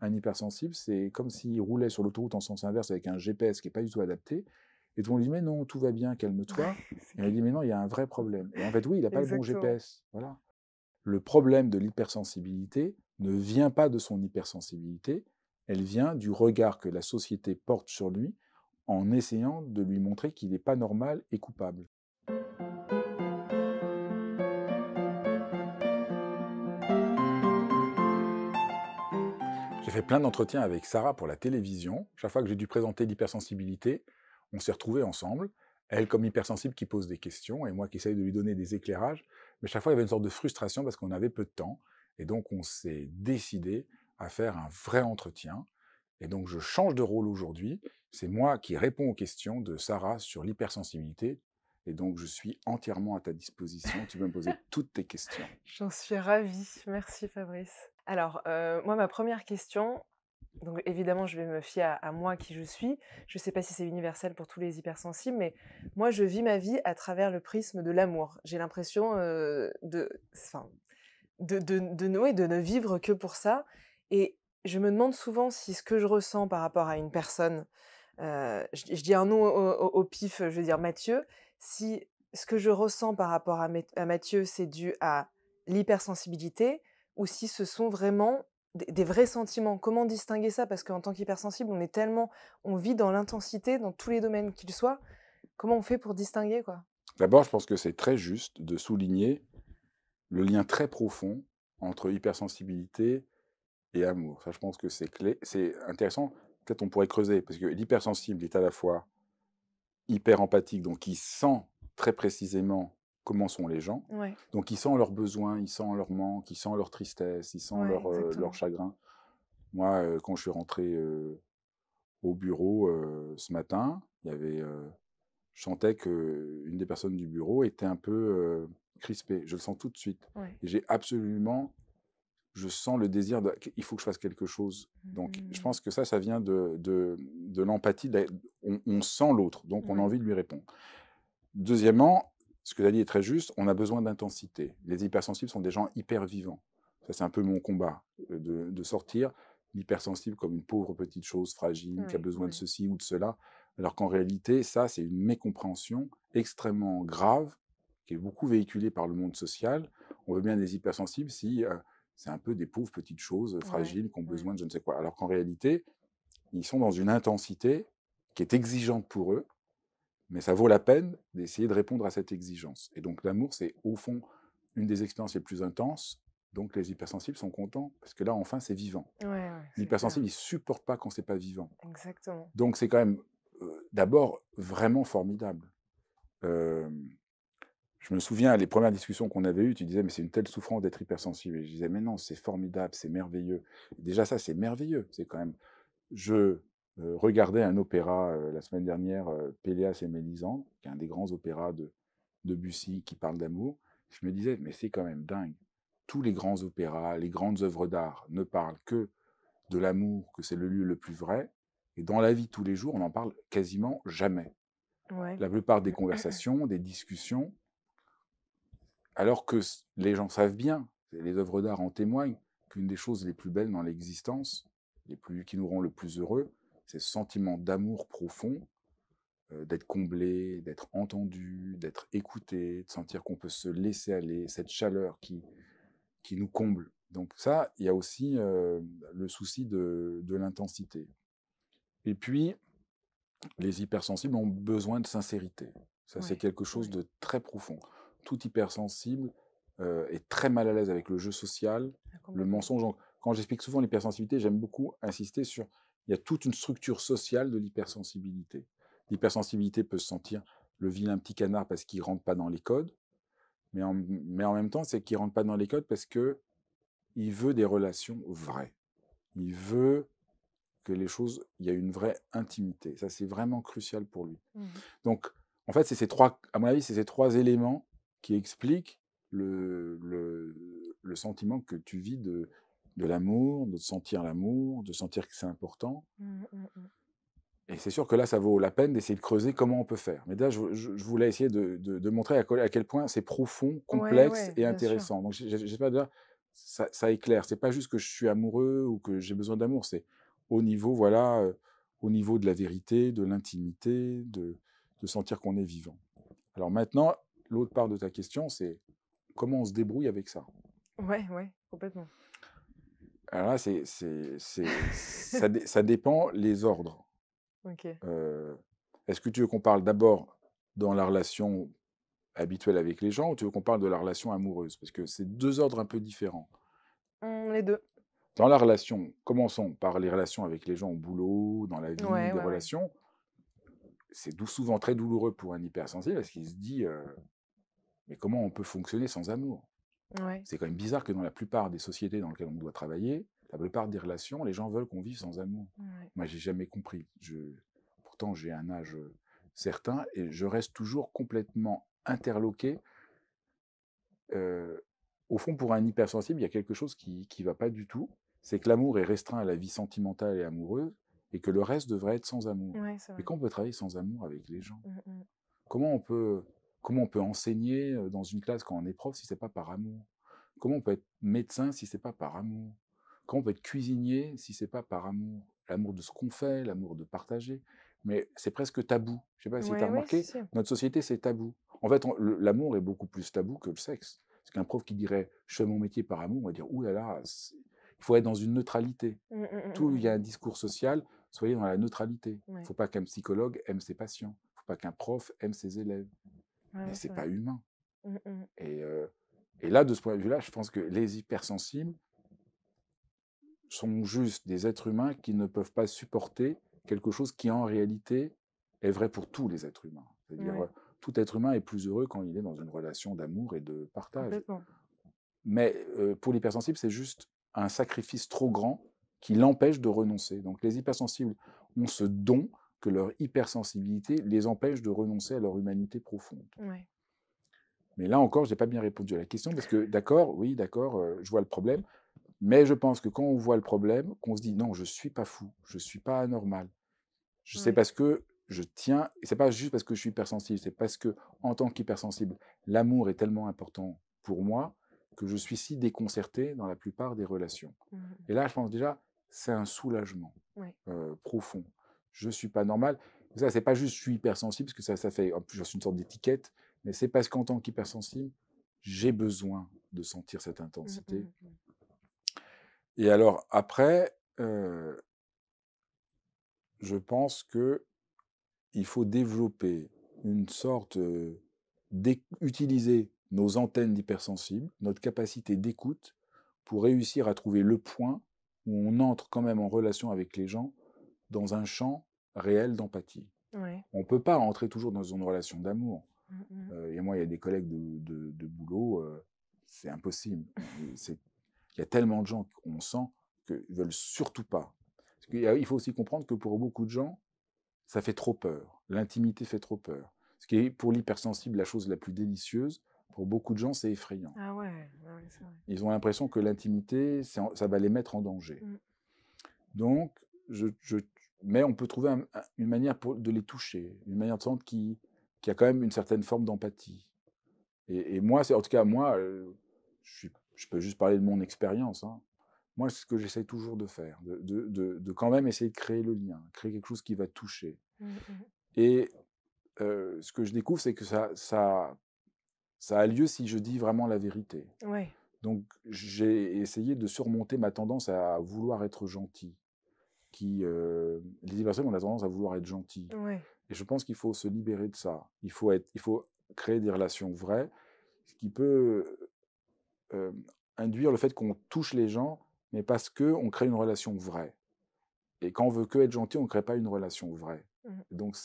Un hypersensible, c'est comme s'il roulait sur l'autoroute en sens inverse avec un GPS qui n'est pas du tout adapté. Et tout le monde lui dit, mais non, tout va bien, calme-toi. C'est Et elle clair. dit, mais non, il y a un vrai problème. Et en fait, oui, il n'a pas le bon Exactement. GPS. Voilà. Le problème de l'hypersensibilité ne vient pas de son hypersensibilité, elle vient du regard que la société porte sur lui en essayant de lui montrer qu'il n'est pas normal et coupable. J'ai fait plein d'entretiens avec Sarah pour la télévision. Chaque fois que j'ai dû présenter l'hypersensibilité, on s'est retrouvés ensemble. Elle comme hypersensible qui pose des questions et moi qui essaye de lui donner des éclairages. Mais chaque fois, il y avait une sorte de frustration parce qu'on avait peu de temps. Et donc, on s'est décidé à faire un vrai entretien. Et donc, je change de rôle aujourd'hui. C'est moi qui réponds aux questions de Sarah sur l'hypersensibilité. Et donc, je suis entièrement à ta disposition. Tu peux me poser toutes tes questions. J'en suis ravie. Merci Fabrice. Alors, moi, ma première question, donc évidemment, je vais me fier à moi qui je suis. Je ne sais pas si c'est universel pour tous les hypersensibles, mais moi, je vis ma vie à travers le prisme de l'amour. J'ai l'impression de ne vivre que pour ça. Et je me demande souvent si ce que je ressens par rapport à une personne, je dis un nom au pif, je vais dire Mathieu, si ce que je ressens par rapport à Mathieu, c'est dû à l'hypersensibilité ou si ce sont vraiment des vrais sentiments. Comment distinguer ça? Parce qu'en tant qu'hypersensible, on vit dans l'intensité dans tous les domaines qu'ils soient. Comment on fait pour distinguer, quoi? D'abord, je pense que c'est très juste de souligner le lien très profond entre hypersensibilité et amour. Ça, je pense que c'est clé. C'est intéressant. Peut-être on pourrait creuser, parce que l'hypersensible est à la fois hyper empathique, donc il sent très précisément comment sont les gens. Ouais, Donc il sent leurs besoins, il sent leur manque, il sent leur tristesse, il sent ouais, leur exactement. chagrin. Moi, quand je suis rentré au bureau ce matin, je sentais qu'une des personnes du bureau était un peu crispée. Je le sens tout de suite. Ouais. Et je sens le désir il faut que je fasse quelque chose. Donc, je Mmh. pense que ça vient de l'empathie. On sent l'autre, donc on a Ouais, envie de lui répondre. Deuxièmement, ce que tu as dit est très juste, on a besoin d'intensité. Les hypersensibles sont des gens hyper vivants. Ça, c'est un peu mon combat, de sortir l'hypersensible comme une pauvre petite chose fragile qui a ouais, besoin de ouais. ceci ou de cela, alors qu'en réalité, ça, c'est une mécompréhension extrêmement grave qui est beaucoup véhiculée par le monde social. On veut bien des hypersensibles si c'est un peu des pauvres petites choses Ouais, fragiles qui ont ouais. besoin de je ne sais quoi. Alors qu'en réalité, ils sont dans une intensité qui est exigeante pour eux, mais ça vaut la peine d'essayer de répondre à cette exigence. Et donc l'amour, c'est au fond une des expériences les plus intenses. Donc les hypersensibles sont contents, parce que là, enfin, c'est vivant. Ouais, ouais, c'est clair. L'hypersensible, il ne supporte pas quand c'est pas vivant. Exactement. Donc c'est quand même, d'abord, vraiment formidable. Euh, je me souviens, les premières discussions qu'on avait eues, tu disais, mais c'est une telle souffrance d'être hypersensible. Et je disais, mais non, c'est formidable, c'est merveilleux. Déjà ça, c'est merveilleux. C'est quand même... Je regardais un opéra la semaine dernière, Péléas et Mélisande, qui est un des grands opéras de Debussy qui parle d'amour. Je me disais, mais c'est quand même dingue. Tous les grands opéras, les grandes œuvres d'art ne parlent que de l'amour, que c'est le lieu le plus vrai. Et dans la vie de tous les jours, on n'en parle quasiment jamais. Ouais. La plupart des conversations, des discussions, alors que les gens savent bien, les œuvres d'art en témoignent, qu'une des choses les plus belles dans l'existence, qui nous rend le plus heureux, c'est ce sentiment d'amour profond, d'être comblé, d'être entendu, d'être écouté, de sentir qu'on peut se laisser aller, cette chaleur qui nous comble. Donc ça, il y a aussi le souci de l'intensité. Et puis, les hypersensibles ont besoin de sincérité. Ça, c'est Ouais, quelque chose ouais. de très profond. Tout hypersensible est très mal à l'aise avec le jeu social, Ah, le complètement. mensonge. Quand j'explique souvent l'hypersensibilité, j'aime beaucoup insister sur... Il y a toute une structure sociale de l'hypersensibilité. L'hypersensibilité peut se sentir le vilain petit canard parce qu'il ne rentre pas dans les codes, mais en même temps, c'est qu'il ne rentre pas dans les codes parce qu'il veut des relations vraies. Il veut que les choses, il y a une vraie intimité. Ça, c'est vraiment crucial pour lui. Mmh. Donc, en fait, à mon avis, c'est ces trois éléments qui expliquent le sentiment que tu vis de l'amour, de sentir l'amour, de sentir que c'est important. Mmh, mmh mh. Et c'est sûr que là, ça vaut la peine d'essayer de creuser comment on peut faire. Mais là, je voulais essayer de montrer à quel point c'est profond, Ouais, complexe ouais, et bien sûr. intéressant. Donc, j'espère déjà ça éclaire. C'est pas juste que je suis amoureux ou que j'ai besoin d'amour, c'est au niveau, voilà, au niveau de la vérité, de l'intimité, de sentir qu'on est vivant. Alors maintenant, l'autre part de ta question, c'est comment on se débrouille avec ça? Ouais, ouais, complètement. Alors là, ça dépend les ordres. OK. Heu, est-ce que tu veux qu'on parle d'abord dans la relation habituelle avec les gens ou tu veux qu'on parle de la relation amoureuse? Parce que c'est 2 ordres un peu différents. Les 2. Dans la relation, commençons par les relations avec les gens au boulot, dans la vie, Ouais, les ouais, ouais. relations. C'est souvent très douloureux pour un hypersensible parce qu'il se dit mais comment on peut fonctionner sans amour? Ouais. C'est quand même bizarre que dans la plupart des sociétés dans lesquelles on doit travailler, la plupart des relations, les gens veulent qu'on vive sans amour. Ouais. Moi, j'ai jamais compris. Pourtant, j'ai un âge certain et je reste toujours complètement interloqué. Euh, Au fond, pour un hypersensible, il y a quelque chose qui va pas du tout. C'est que l'amour est restreint à la vie sentimentale et amoureuse et que le reste devrait être sans amour. Ouais, c'est Mais vrai. comment on peut travailler sans amour avec les gens? Mmh mh. Comment on peut, comment on peut enseigner dans une classe quand on est prof si c'est pas par amour? Comment on peut être médecin si c'est pas par amour? Comment on peut être cuisinier si c'est pas par amour? L'amour de ce qu'on fait, l'amour de partager. Mais c'est presque tabou. Je sais pas si tu as Ouais, ouais, si, remarqué, si. notre société, c'est tabou. En fait, l'amour est beaucoup plus tabou que le sexe. Parce qu'un prof qui dirait je fais mon métier par amour, on va dire ouh là là, il faut être dans une neutralité. Mmh, mmh, mmh, Tout, il mmh y a un mh. discours social, soyez dans la neutralité. Il ne Ouais. faut pas qu'un psychologue aime ses patients. Il ne faut pas qu'un prof aime ses élèves. Ouais, Mais ouais, c'est c'est pas vrai. humain. Mmh mh. Et, euh, et là, de ce point de vue-là, je pense que les hypersensibles sont juste des êtres humains qui ne peuvent pas supporter quelque chose qui, en réalité, est vrai pour tous les êtres humains. C'est-à-dire, Ouais, tout être humain est plus heureux quand il est dans une relation d'amour et de partage. complètement. Mais pour l'hypersensible, c'est juste un sacrifice trop grand qui l'empêche de renoncer. Donc les hypersensibles ont ce don que leur hypersensibilité les empêche de renoncer à leur humanité profonde. Ouais. Mais là encore, je n'ai pas bien répondu à la question parce que d'accord, oui, d'accord, je vois le problème, mais je pense que quand on voit le problème, qu'on se dit non, je ne suis pas fou, je ne suis pas anormal. C'est Ouais. parce que je tiens, et c'est pas juste parce que je suis hypersensible, c'est parce que en tant qu'hypersensible, l'amour est tellement important pour moi que je suis si déconcerté dans la plupart des relations. Mmh mh. Et là, je pense déjà, c'est un soulagement Ouais. profond. Je ne suis pas normal. Ça, c'est pas juste je suis hypersensible, parce que ça fait en plus j'en suis une sorte d'étiquette, mais c'est parce qu'en tant qu'hypersensible, j'ai besoin de sentir cette Mmh mh, intensité. mmh. Et alors après, je pense que il faut développer une sorte d'utiliser nos antennes d'hypersensibles, notre capacité d'écoute, pour réussir à trouver le point où on entre quand même en relation avec les gens dans un champ réel d'empathie. Ouais. On ne peut pas entrer toujours dans une relation d'amour. Mmh mh. Et moi, il y a des collègues de boulot, c'est impossible. Il y a tellement de gens qu'on sent qu'ils ne veulent surtout pas. Parce il faut aussi comprendre que pour beaucoup de gens, ça fait trop peur. L'intimité fait trop peur. Ce qui est pour l'hypersensible la chose la plus délicieuse, pour beaucoup de gens, c'est effrayant. Ah ouais, ouais, ouais, c'est vrai. Ils ont l'impression que l'intimité, ça va les mettre en danger. Mmh. Donc, mais on peut trouver une manière de les toucher, une manière de sentir qui a quand même une certaine forme d'empathie. Et moi, en tout cas, moi, je peux juste parler de mon expérience, hein. Moi, c'est ce que j'essaie toujours de faire, de quand même essayer de créer le lien, créer quelque chose qui va toucher. Mmh mh. Et ce que je découvre, c'est que ça a lieu si je dis vraiment la vérité. Ouais. Donc, j'ai essayé de surmonter ma tendance à vouloir être gentil. Les personnes ont la tendance à vouloir être gentils. Ouais. Et je pense qu'il faut se libérer de ça. Il faut créer des relations vraies, ce qui peut induire le fait qu'on touche les gens, mais parce qu'on crée une relation vraie. Et quand on veut que être gentil, on ne crée pas une relation vraie. Mmh. Donc,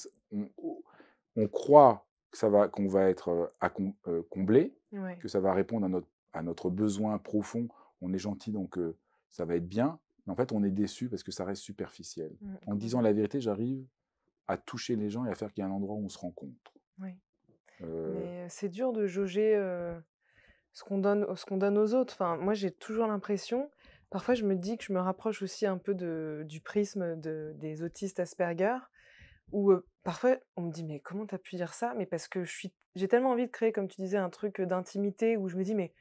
on croit que qu'on va être comblé, Ouais. que ça va répondre à notre besoin profond. On est gentil, donc ça va être bien. Mais en fait, on est déçu parce que ça reste superficiel. En disant Complètement. la vérité, j'arrive à toucher les gens et à faire qu'il y a un endroit où on se rencontre. Oui. Euh, Mais c'est dur de jauger, ce qu'on donne aux autres. Enfin, moi, j'ai toujours l'impression parfois, je me dis que je me rapproche aussi un peu du prisme des autistes Asperger où, parfois, on me dit: «Mais comment tu as pu dire ça?» mais parce que j'ai tellement envie de créer, comme tu disais, un truc, d'intimité où je me dis: «Mais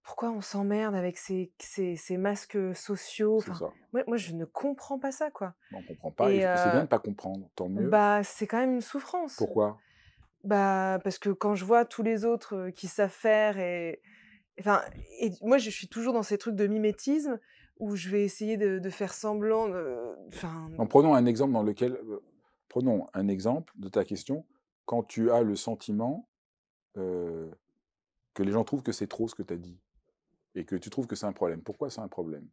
pourquoi on s'emmerde avec ces masques, sociaux? C'est Enfin, ça. moi je ne comprends pas ça, quoi. On ne comprend pas Et et c'est bien de ne pas comprendre, tant mieux. bah, c'est quand même une souffrance. Pourquoi? Bah, parce que quand je vois tous les autres, qui savent faire enfin moi je suis toujours dans ces trucs de mimétisme où je vais essayer de faire semblant, enfin Non, prenons un exemple de ta question, quand tu as le sentiment, heu, que les gens trouvent que c'est trop ce que tu as dit et que tu trouves que c'est un problème. Pourquoi c'est un problème?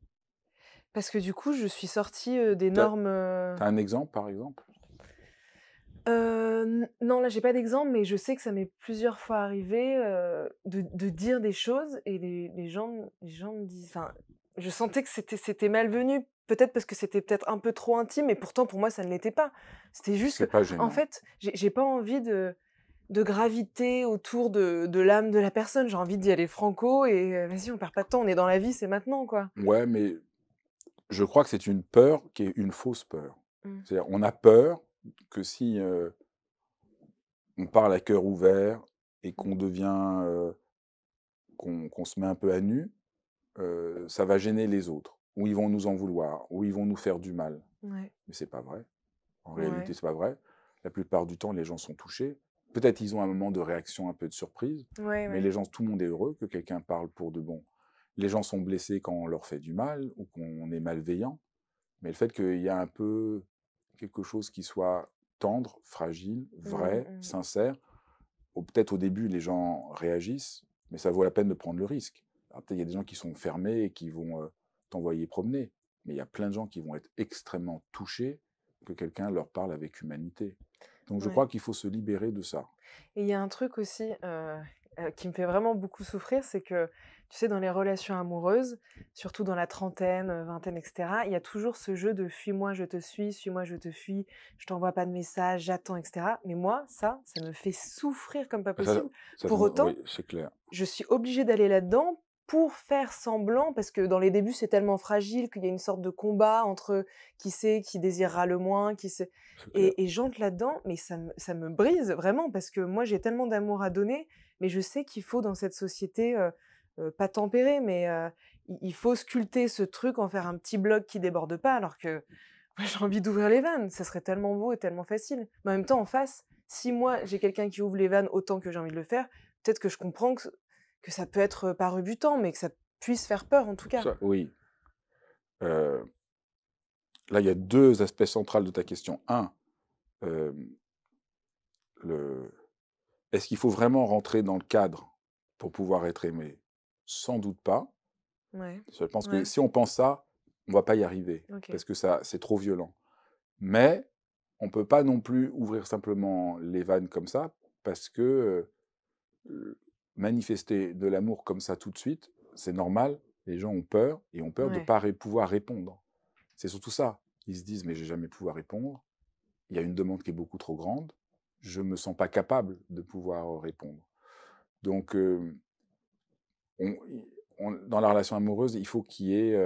parce que du coup je suis sortie, des Tu as normes, un exemple, par exemple? n non là j'ai pas d'exemple, mais je sais que ça m'est plusieurs fois arrivé, de dire des choses et les gens me disent enfin, je sentais que c'était malvenu, peut-être parce que c'était peut-être un peu trop intime et pourtant pour moi ça ne l'était pas. C'était juste que C'est pas en gênant. fait, j'ai pas envie de graviter autour de l'âme de la personne. J'ai envie d'y aller franco et vas-y on perd pas de temps, on est dans la vie, c'est maintenant quoi. Ouais, mais je crois que c'est une peur qui est une fausse peur. Mmh. C'est-à-dire, on a peur que si, on parle à cœur ouvert et Mmh. qu'on devient, qu'on se met un peu à nu, ça va gêner les autres, ou ils vont nous en vouloir, ou ils vont nous faire du mal. Ouais, Mais c'est pas vrai. En réalité, ouais, c'est pas vrai. La plupart du temps, les gens sont touchés. Peut-être ils ont un moment de réaction, un peu de surprise, ouais, mais ouais, les gens, tout le monde est heureux que quelqu'un parle pour de bon. Les gens sont blessés quand on leur fait du mal ou qu'on est malveillant, mais le fait qu'il y a un peu quelque chose qui soit tendre, fragile, mmh vrai, mh. sincère, ou peut-être au début les gens réagissent, mais ça vaut la peine de prendre le risque. Alors peut-être il y a des gens qui sont fermés et qui vont t'envoyer promener, mais il y a plein de gens qui vont être extrêmement touchés que quelqu'un leur parle avec humanité. Donc je Ouais. crois qu'il faut se libérer de ça. Et il y a un truc aussi, qui me fait vraiment beaucoup souffrir, c'est que, tu sais, dans les relations amoureuses, surtout dans la trentaine, vingtaine et cetera, il y a toujours ce jeu de: «Fuis-moi, je te suis-moi, je te fuis, je t'envoie pas de messages, j'attends» et cetera. Mais moi, ça me fait souffrir comme pas Ça, possible. Pour autant, oui, c'est clair. je suis obligée d'aller là-dedans pour faire semblant, parce que dans les débuts, c'est tellement fragile qu'il y a une sorte de combat entre qui c'est qui désirera le moins, qui c'est C'est clair. et j'entre là-dedans, mais ça me brise vraiment parce que moi, j'ai tellement d'amour à donner, mais je sais qu'il faut dans cette société, pas tempérer, mais il faut sculpter ce truc, en faire un petit bloc qui déborde pas, alors que moi, j'ai envie d'ouvrir les vannes. Ça serait tellement beau et tellement facile. Mais en même temps, en face, si moi, j'ai quelqu'un qui ouvre les vannes autant que j'ai envie de le faire, peut-être que je comprends que ça peut être, pas rebutant, mais que ça puisse faire peur, en tout cas. Ça, oui. Euh, Là, il y a deux aspects centraux de ta question. Un, euh, le, est-ce qu'il faut vraiment rentrer dans le cadre pour pouvoir être aimé? Sans doute pas. Ouais, Je pense que ouais, si on pense ça, on va pas y arriver OK. parce que ça, c'est trop violent. Mais on peut pas non plus ouvrir simplement les vannes comme ça parce que manifester de l'amour comme ça tout de suite, c'est normal. Les gens ont peur et ont peur de Ouais. pas pouvoir répondre. C'est surtout ça. Ils se disent mais je vais jamais pouvoir répondre. Il y a une demande qui est beaucoup trop grande. Je me sens pas capable de pouvoir répondre. Donc on, dans la relation amoureuse, il faut qu'il y ait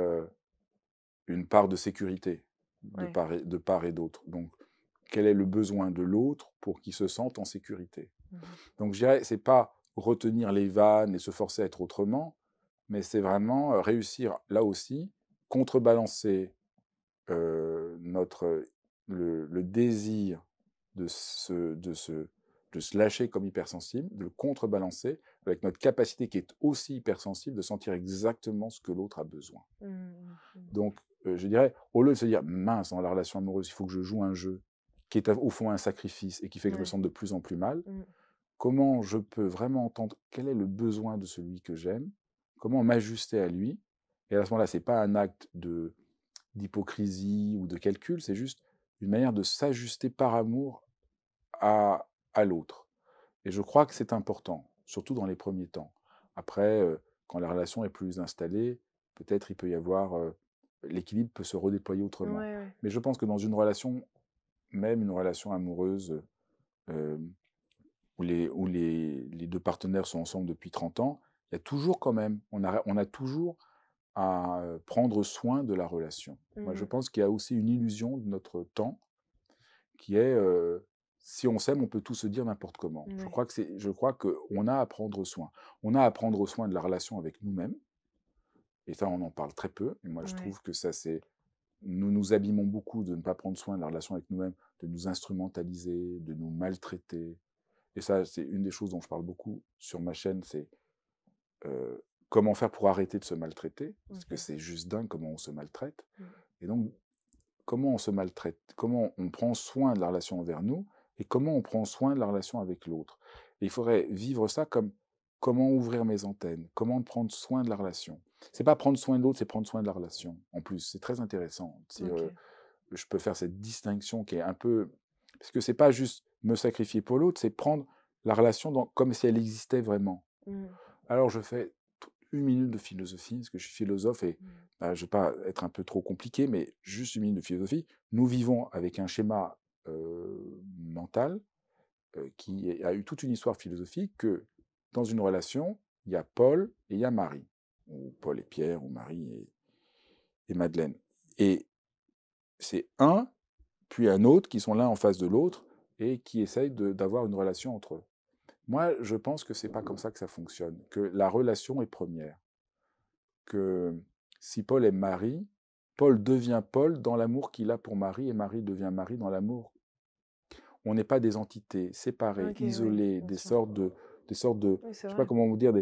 une part de sécurité Ouais. de part et d'autre. Donc, quel est le besoin de l'autre pour qu'il se sente en sécurité? Mmh. Donc, je dirais, c'est pas retenir les vannes et se forcer à être autrement, mais c'est vraiment réussir là aussi, contrebalancer notre le désir de se lâcher comme hypersensible, de le contrebalancer avec notre capacité qui est aussi hypersensible de sentir exactement ce que l'autre a besoin. Mmh mh, mmh. Donc, je dirais, au lieu de se dire: «Mince, dans la relation amoureuse, il faut que je joue un jeu qui est au fond un sacrifice et qui fait que je me Ouais. sens de plus en plus mal», Mmh. comment je peux vraiment entendre quel est le besoin de celui que j'aime? Comment m'ajuster à lui? Et à ce moment-là, c'est pas un acte d'hypocrisie ou de calcul, c'est juste une manière de s'ajuster par amour à l'autre. Et je crois que c'est important, surtout dans les premiers temps. Après, quand la relation est plus installée, peut-être il peut y avoir, l'équilibre peut se redéployer Ouais, autrement. ouais. Mais je pense que dans une relation, même une relation amoureuse, hem, où les 2 partenaires sont ensemble depuis 30 ans, il y a toujours quand même on a toujours à, prendre soin de la relation. Moi, je Mmh. pense qu'il y a aussi une illusion de notre temps qui est, si on s'aime, on peut tout se dire n'importe comment. Ouais. Je crois qu'on a à prendre soin. On a à prendre soin de la relation avec nous-mêmes, et ça, on en parle très peu. Et moi, je Ouais. trouve que ça, c'est nous nous abîmons beaucoup de ne pas prendre soin de la relation avec nous-mêmes, de nous instrumentaliser, de nous maltraiter. Et ça, c'est une des choses dont je parle beaucoup sur ma chaîne, c'est comment faire pour arrêter de se maltraiter, parce que OK. c'est juste dingue comment on se maltraite. Mmh. Et donc, comment on se maltraite, comment on prend soin de la relation envers nous, et comment on prend soin de la relation avec l'autre. Et il faudrait vivre ça comme comment ouvrir mes antennes, comment prendre soin de la relation. C'est pas prendre soin de l'autre, c'est prendre soin de la relation. En plus, c'est très intéressant. OK. Je peux faire cette distinction qui est un peu, parce que c'est pas juste me sacrifier pour l'autre, c'est prendre la relation comme si elle existait vraiment. Mmh. Alors je fais une minute de philosophie, parce que je suis philosophe et Mmh. je ne vais pas être un peu trop compliqué, mais juste une minute de philosophie. Nous vivons avec un schéma mental qui a eu toute une histoire philosophique que dans une relation, il y a Paul et il y a Marie, ou Paul et Pierre, ou Marie et Madeleine. Et c'est un, puis un autre qui sont l'un en face de l'autre et qui essayent d'avoir une relation entre eux. Moi, je pense que c'est pas comme ça que ça fonctionne, que la relation est première, que si Paul aime Marie, Paul devient Paul dans l'amour qu'il a pour Marie et Marie devient Marie dans l'amour. On n'est pas des entités séparées, OK, oui, isolées, bien sûr. des sortes de, Oui, c'est je sais pas vrai. comment vous dire,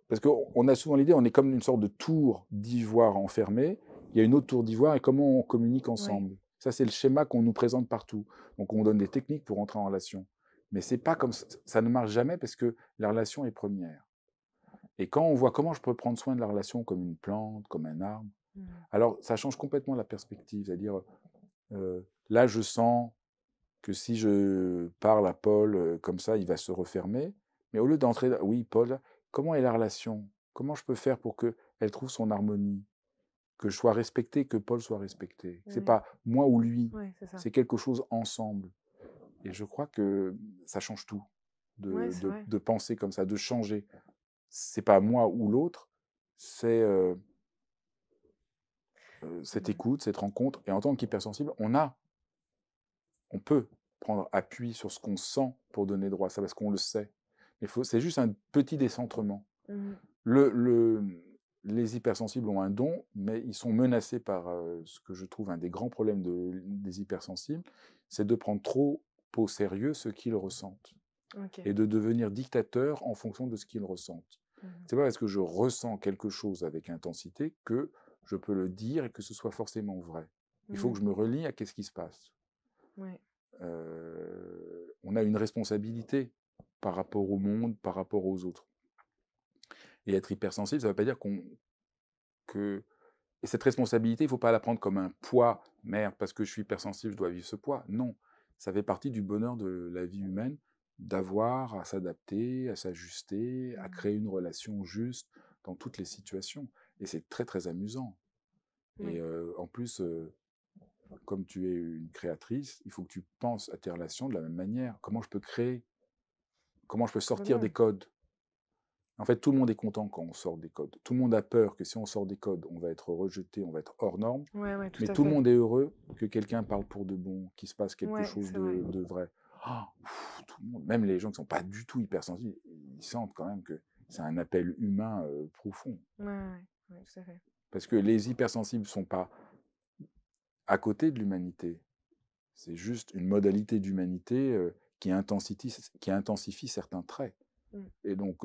parce qu'on a souvent l'idée, on est comme une sorte de tour d'ivoire enfermée. Il y a une autre tour d'ivoire et comment on communique Oui. ensemble. Ça, c'est le schéma qu'on nous présente partout. Donc, on donne des techniques pour entrer en relation. Mais c'est pas comme ça, ça ne marche jamais parce que la relation est première. Et quand on voit comment je peux prendre soin de la relation comme une plante, comme un arbre, Mmh. alors ça change complètement la perspective. C'est-à-dire, là, je sens que si je parle à Paul comme ça, il va se refermer. Mais au lieu d'entrer, oui, Paul, comment est la relation? Comment je peux faire pour qu'elle trouve son harmonie? Que je sois respecté, que Paul soit respecté. C'est Oui. pas moi ou lui, Ouais, c'est ça. c'est quelque chose ensemble. Et je crois que ça change tout Ouais, c'est vrai. de penser comme ça, de changer. C'est pas moi ou l'autre, c'est cette Mmh. écoute, cette rencontre. Et en tant qu'hypersensible, on peut prendre appui sur ce qu'on sent pour donner droit à ça, parce qu'on le sait. Mais c'est juste un petit décentrement. Mmh. Le, le, les hypersensibles ont un don, mais ils sont menacés par ce que je trouve un des grands problèmes des hypersensibles, c'est de prendre trop au sérieux ce qu'ils ressentent OK. et de devenir dictateur en fonction de ce qu'ils ressentent. Mmh. C'est pas parce que je ressens quelque chose avec intensité que je peux le dire et que ce soit forcément vrai. Il faut Mmh. que je me relie à qu'est-ce qui se passe. Ouais. On a une responsabilité par rapport au monde, par rapport aux autres. Et être hypersensible, ça ne veut pas dire que... Et cette responsabilité, il ne faut pas la prendre comme un poids. Merde, parce que je suis hypersensible, je dois vivre ce poids. Non, ça fait partie du bonheur de la vie humaine, d'avoir à s'adapter, à s'ajuster, à Mmh. créer une relation juste dans toutes les situations. Et c'est très, très amusant. Et Oui. en plus, comme tu es une créatrice, il faut que tu penses à tes relations de la même manière. Comment je peux sortir des Complètement. codes? En fait, tout le monde est content quand on sort des codes. Tout le monde a peur que si on sort des codes, on va être rejeté, on va être hors norme. Ouais, ouais, tout Mais à tout le fait. monde est heureux que quelqu'un parle pour de bon, qu'il se passe quelque Ouais, chose c'est vrai. de vrai. Ah, tout le monde, même les gens qui ne sont pas du tout hypersensibles, ils sentent quand même que c'est un appel humain profond. Ouais, ouais, ouais. Ouais, tout à fait. Parce que les hypersensibles ne sont pas à côté de l'humanité. C'est juste une modalité d'humanité qui intensifie certains traits. Mmh. Et donc,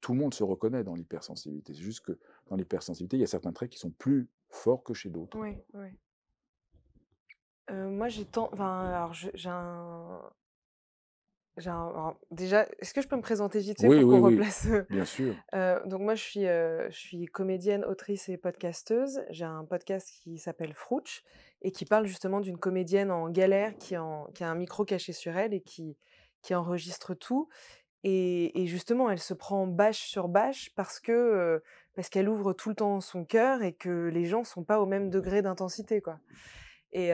tout le monde se reconnaît dans l'hypersensibilité. C'est juste que dans l'hypersensibilité, il y a certains traits qui sont plus forts que chez d'autres. Ouais, ouais. Moi, enfin, alors alors déjà, est-ce que je peux me présenter vite fait Oui, pour oui, qu'on oui, replace, bien sûr. donc moi je suis comédienne, autrice et podcasteuse. J'ai un podcast qui s'appelle Frouch et qui parle justement d'une comédienne en galère qui a un micro caché sur elle et qui enregistre tout et justement elle se prend bâche sur bâche parce qu'elle ouvre tout le temps son cœur et que les gens sont pas au même degré d'intensité, quoi. Et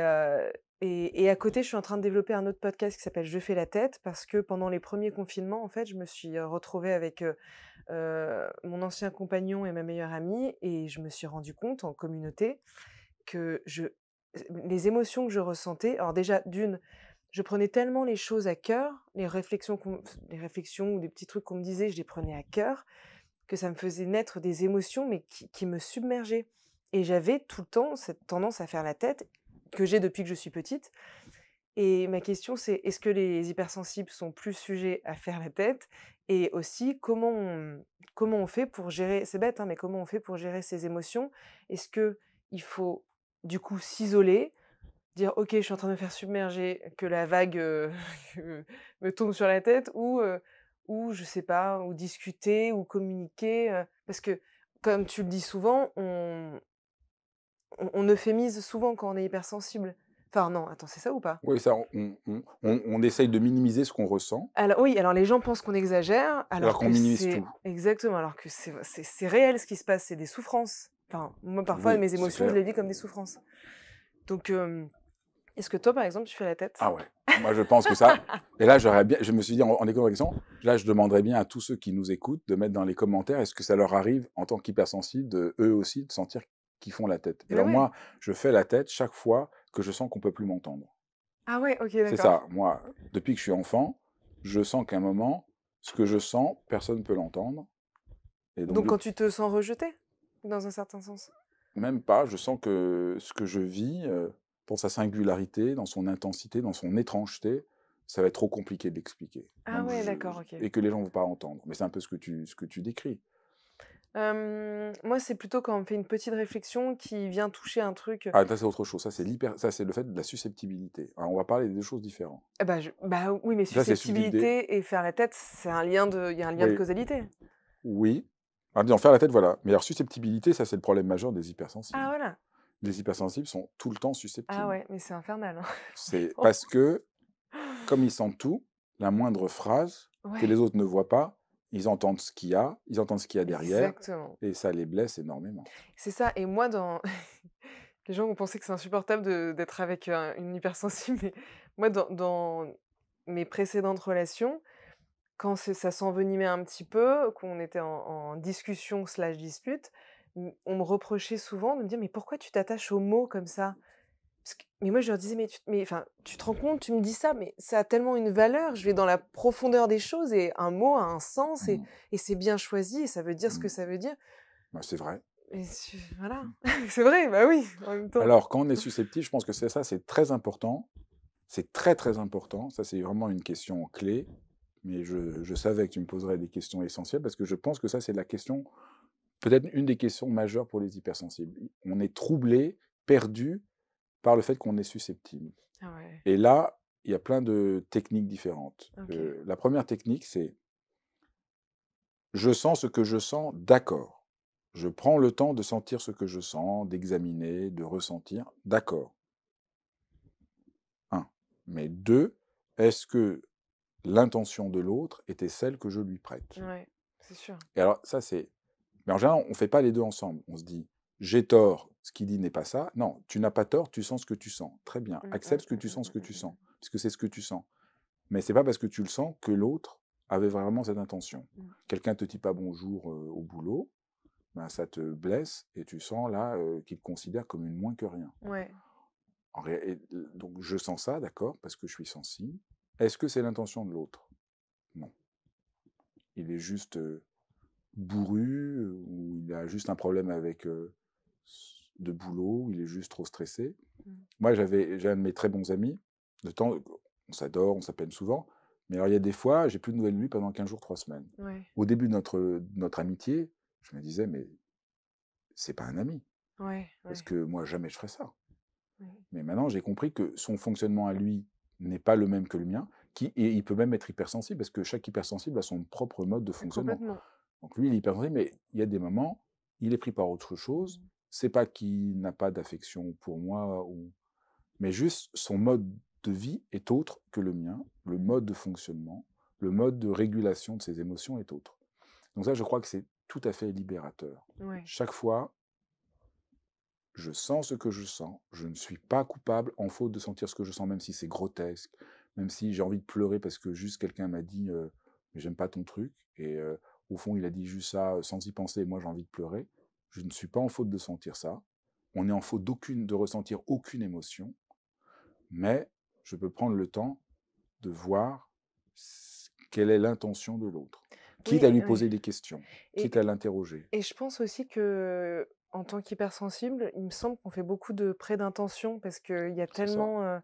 à côté, je suis en train de développer un autre podcast qui s'appelle «Je fais la tête» parce que pendant les premiers confinements, en fait, je me suis, retrouvée avec, mon ancien compagnon et ma meilleure amie et je me suis rendu compte en communauté que les émotions que je ressentais alors déjà d'une, je prenais tellement les choses à cœur, les réflexions ou des petits trucs qu'on me disait, je les prenais à cœur, que ça me faisait naître des émotions, mais qui me submergeaient. Et j'avais tout le temps cette tendance à faire la tête, que j'ai depuis que je suis petite. Et ma question, c'est: est-ce que les hypersensibles sont plus sujets à faire la tête? Et aussi, comment on fait pour gérer, c'est bête, hein, mais comment on fait pour gérer ses émotions? Est-ce qu'il faut, du coup, s'isoler, dire: «OK, je suis en train de me faire submerger, que la vague, me tombe sur la tête», ou je sais pas, ou discuter ou communiquer, parce que comme tu le dis souvent, on euphémise souvent quand on est hypersensible. Enfin non, attends, c'est ça ou pas? Oui, ça, on essaye de minimiser ce qu'on ressent, Alors oui, alors les gens pensent qu'on exagère, alors alors qu'on que minimise tout. c'est exactement, alors que c'est réel ce qui se passe, c'est des souffrances. Enfin, moi parfois Oui, mes c'est émotions, je clair. les vis comme des souffrances. Donc est-ce que toi par exemple, tu fais la tête? Ah ouais, moi je pense que ça et là j'aurais bien je me suis dit en écoutant la question, là je demanderais bien à tous ceux qui nous écoutent de mettre dans les commentaires, est-ce que ça leur arrive en tant qu'hypersensibles de eux aussi de sentir qu'ils font la tête? Et Mais alors ouais. moi, je fais la tête chaque fois que je sens qu'on peut plus m'entendre. Ah ouais, OK, C'est d'accord. ça, moi, depuis que je suis enfant, je sens qu'à un moment, ce que je sens, personne ne peut l'entendre et donc Donc quand tu te sens rejeté? Dans un certain sens? même pas, je sens que ce que je vis, dans sa singularité, dans son intensité, dans son étrangeté, ça va être trop compliqué de l'expliquer. Ah Donc ouais, d'accord, OK. et que les gens vont pas entendre. Mais c'est un peu ce que tu décris. Moi, c'est plutôt quand on me fait une petite réflexion qui vient toucher un truc, Ah, ça c'est autre chose, ça c'est le fait de la susceptibilité. Alors on va parler des 2 choses différentes. bah oui, mais Ça c'est susceptibilité susceptibilité et faire la tête, c'est un lien de il y a un lien de oui, causalité. oui. Ah disons faire la tête, voilà. Mais alors susceptibilité, ça c'est le problème majeur des Ah hypersensibles. voilà. Les hypersensibles sont tout le temps Ah susceptibles. ouais, mais c'est infernal, hein. C'est Franchement. parce que, comme ils sentent tout, la moindre phrase que les Ouais, autres ne voient pas, ils entendent ce qu'il y a, ils entendent ce qu'il y a derrière exactement. et ça les blesse énormément. C'est ça, et moi dans les gens vont penser que c'est insupportable d'être avec, une hypersensible, mais moi dans mes précédentes relations, quand ça s'envenimait un petit peu, qu'on était en discussion/dispute, on me reprochait souvent de me dire: «Mais pourquoi tu t'attaches aux mots comme ça?» Mais moi je leur disais: «Mais enfin, tu te rends compte, tu me dis ça, mais ça a tellement une valeur, je vais dans la profondeur des choses et un mot a un sens Mmh, et c'est bien choisi et ça veut dire ce que mmh. ça veut dire». Bah, c'est vrai. Et voilà, c'est vrai, bah oui, en même temps. Alors quand on est susceptible, je pense que c'est ça, c'est très important. C'est très, très important. Ça, c'est vraiment une question clé, mais je savais que tu me poserais des questions essentielles parce que je pense que ça, c'est la question peut-être une des questions majeures pour les hypersensibles. On est troublé, perdu par le fait qu'on est susceptible. Ah ouais, Et là, il y a plein de techniques différentes. OK. La première technique, c'est: je sens ce que je sens, d'accord. Je prends le temps de sentir ce que je sens, d'examiner, de ressentir, d'accord. Un. Mais 2, est-ce que l'intention de l'autre était celle que je lui prête? Ouais, c'est sûr. Et alors ça, c'est mais en général, on ne fait pas les 2 ensemble. On se dit: «J'ai tort, ce qu'il dit n'est pas ça». Non, tu n'as pas tort, tu sens ce que tu sens. Très bien, Mmh, mmh, accepte ce que mmh, tu mmh, sens, ce que mmh, tu mmh, sens, puisque c'est ce que tu sens. Mais c'est pas parce que tu le sens que l'autre avait vraiment cette intention. mmh. Quelqu'un te dit pas bonjour, au boulot, ben, ça te blesse et tu sens là, qu'il te considère comme une moins que rien. Ouais, En ré et donc je sens ça, d'accord, parce que je suis sensible. Est-ce que c'est l'intention de l'autre? Non. Il est juste, bourru, ou il a juste un problème avec, de boulot, ou il est juste trop stressé. mmh, Moi, j'ai un de mes très bons amis, de temps on s'adore, on s'appelle souvent, mais alors il y a des fois, j'ai plus de nouvelles de lui pendant 15 jours, 3 semaines. ouais, Au début de notre amitié, je me disais: «Mais c'est pas un ami, ouais, parce ouais, que moi jamais je ferais ça». ouais. Mais maintenant, j'ai compris que son fonctionnement à lui n'est pas le même que le mien, et il peut même être hypersensible parce que chaque hypersensible a son propre mode de Mais fonctionnement. complètement. Donc lui, il est hypersensible, mais il y a des moments, il est pris par autre chose. Mmh. C'est pas qu'il n'a pas d'affection pour moi, mais juste son mode de vie est autre que le mien, le mode de fonctionnement, le mode de régulation de ses émotions est autre. Donc ça, je crois que c'est tout à fait libérateur. Ouais, Chaque fois, je sens ce que je sens, je ne suis pas coupable en faute de sentir ce que je sens, même si c'est grotesque, même si j'ai envie de pleurer parce que juste quelqu'un m'a dit mais j'aime pas ton truc, et au fond il a dit juste ça sans y penser, et moi j'ai envie de pleurer. Je ne suis pas en faute de sentir ça. On est en faute de ressentir aucune émotion, mais je peux prendre le temps de voir quelle est l'intention de l'autre, quitte Oui, à lui oui. poser des questions, quitte Et à l'interroger. et je pense aussi que en tant qu'hypersensible, il me semble qu'on fait beaucoup de prêts d'intention parce qu'il y a C'est ça. tellement,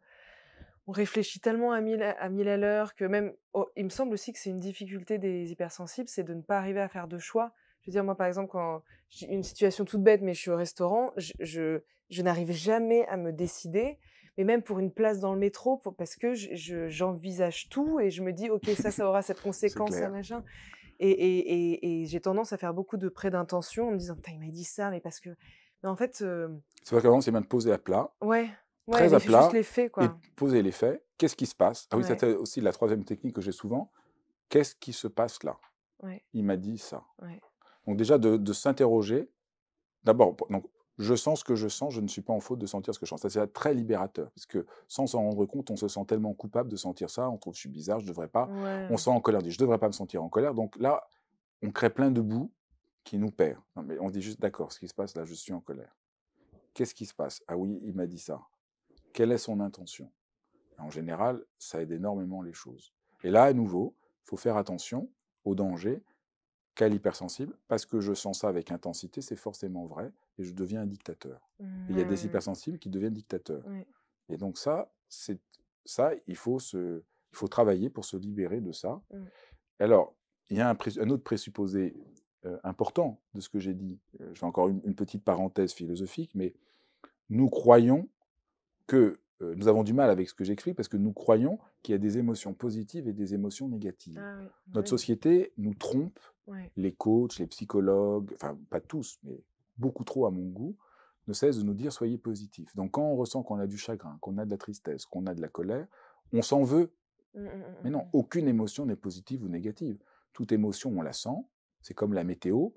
on réfléchit tellement à 1000 à l'heure que même il me semble aussi que c'est une difficulté des hypersensibles, c'est de ne pas arriver à faire de choix. Je veux dire, moi, par exemple, quand j'ai une situation toute bête, mais je suis au restaurant, je n'arrive jamais à me décider, mais même pour une place dans le métro, parce que j'envisage tout et je me dis: «OK, ça aura cette C'est conséquence, ça, clair. machin». Et j'ai tendance à faire beaucoup de prêts d'intention en me disant: «Putain, il m'a dit ça, mais parce que» mais en fait, C'est vrai qu'avant, c'est bien de poser à plat, ouais, ouais, très à juste plat, les faits, et de quoi. poser les faits. Qu'est-ce qui se passe? Ah oui, Ouais, c'était aussi la troisième technique que j'ai souvent. Qu'est-ce qui se passe là? ouais, Il m'a dit ça. ouais. Donc déjà, de s'interroger. D'abord, donc, je sens ce que je sens, je ne suis pas en faute de sentir ce que je sens. Ça, c'est très libérateur, parce que sans s'en rendre compte, on se sent tellement coupable de sentir ça, on trouve que je suis bizarre, je ne devrais pas. Ouais. On se sent en colère, on dit je ne devrais pas me sentir en colère. Donc là, on crée plein de boue qui nous perd. Non, mais on dit juste d'accord, ce qui se passe là, je suis en colère. Qu'est-ce qui se passe? Ah oui, il m'a dit ça. Quelle est son intention? En général, ça aide énormément les choses. Et là, à nouveau, il faut faire attention au danger qu'a l'hypersensible, parce que je sens ça avec intensité, c'est forcément vrai, et je deviens un dictateur. Et il y a Ouais, des ouais, ouais. hypersensibles qui deviennent dictateurs. Ouais. Et donc ça, il faut travailler pour se libérer de ça. Mmh. Alors, il y a un autre présupposé important de ce que j'ai dit. Je fais encore une petite parenthèse philosophique, mais nous croyons que nous avons du mal avec ce que j'explique parce que nous croyons qu'il y a des émotions positives et des émotions négatives. Ah oui, bah Notre oui. société nous trompe, Ouais. les coachs, les psychologues, enfin pas tous, mais beaucoup trop à mon goût, ne cessent de nous dire soyez positifs. Donc quand on ressent qu'on a du chagrin, qu'on a de la tristesse, qu'on a de la colère, on s'en veut. Mmh, mmh, mmh, Mais non, mmh. aucune émotion n'est positive ou négative. Toute émotion, on la sent. C'est comme la météo.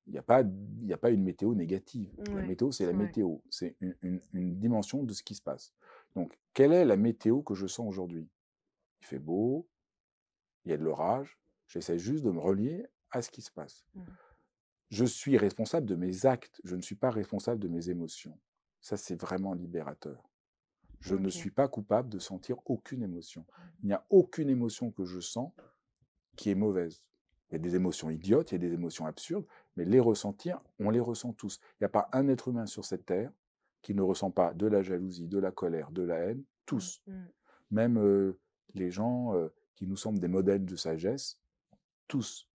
Il n'y a pas une météo négative. La Ouais, météo, c'est la c'est vrai. météo. C'est une dimension de ce qui se passe. Donc, quelle est la météo que je sens aujourd'hui? Il fait beau, il y a de l'orage. J'essaie juste de me relier à ce qui se passe. Mmh. Je suis responsable de mes actes. Je ne suis pas responsable de mes émotions. Ça, c'est vraiment libérateur. Je ne OK. suis pas coupable de sentir aucune émotion. Il n'y a aucune émotion que je sens qui est mauvaise. Il y a des émotions idiotes, il y a des émotions absurdes, mais les ressentir, on les ressent tous. Il n'y a pas un être humain sur cette terre qui ne ressent pas de la jalousie, de la colère, de la haine, Mmh, tous. mmh. Même les gens qui nous semblent des modèles de sagesse, tous.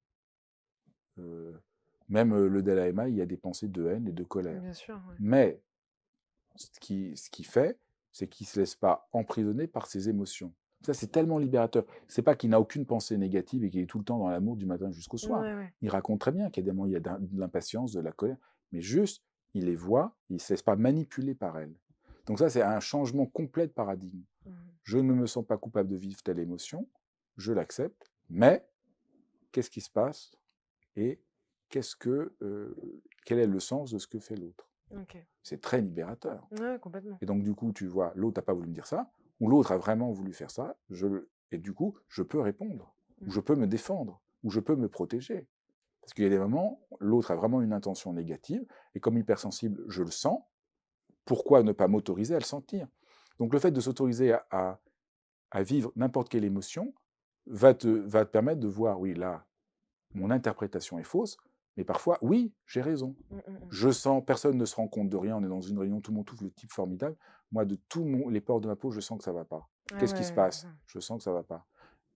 Euh, Même le Dalai Lama, il y a des pensées de haine et de colère. Bien sûr, ouais. Mais ce qui fait, c'est qu'il ne se laisse pas emprisonner par ses émotions. Ça, c'est tellement libérateur. C'est pas qu'il n'a aucune pensée négative et qu'il est tout le temps dans l'amour du matin jusqu'au soir. Ouais, ouais. Il raconte très bien qu'il y a des moments où il y a de l'impatience, de la colère, mais juste, il les voit, il ne se laisse pas manipuler par elles. Donc ça, c'est un changement complet de paradigme. Mmh. Je ne me sens pas coupable de vivre telle émotion, je l'accepte, mais qu'est-ce qui se passe et quel est le sens de ce que fait l'autre? OK. C'est très libérateur. Ouais, complètement. Et donc, du coup, tu vois, l'autre n'a pas voulu me dire ça, ou l'autre a vraiment voulu faire ça, et du coup, je peux répondre, ou Mmh. je peux me défendre, ou je peux me protéger. Parce qu'il y a des moments, l'autre a vraiment une intention négative, et comme hypersensible, je le sens, pourquoi ne pas m'autoriser à le sentir? Donc, le fait de s'autoriser à vivre n'importe quelle émotion va te permettre de voir, oui, là, mon interprétation est fausse, mais parfois, oui, j'ai raison. Mmh, mmh, mmh. Je sens, personne ne se rend compte de rien, on est dans une réunion, tout le monde trouve le type formidable. Moi, de les pores de ma peau, je sens que ça ne va pas. Ah Qu'est-ce qui se ouais, passe? Je sens que ça ne va pas.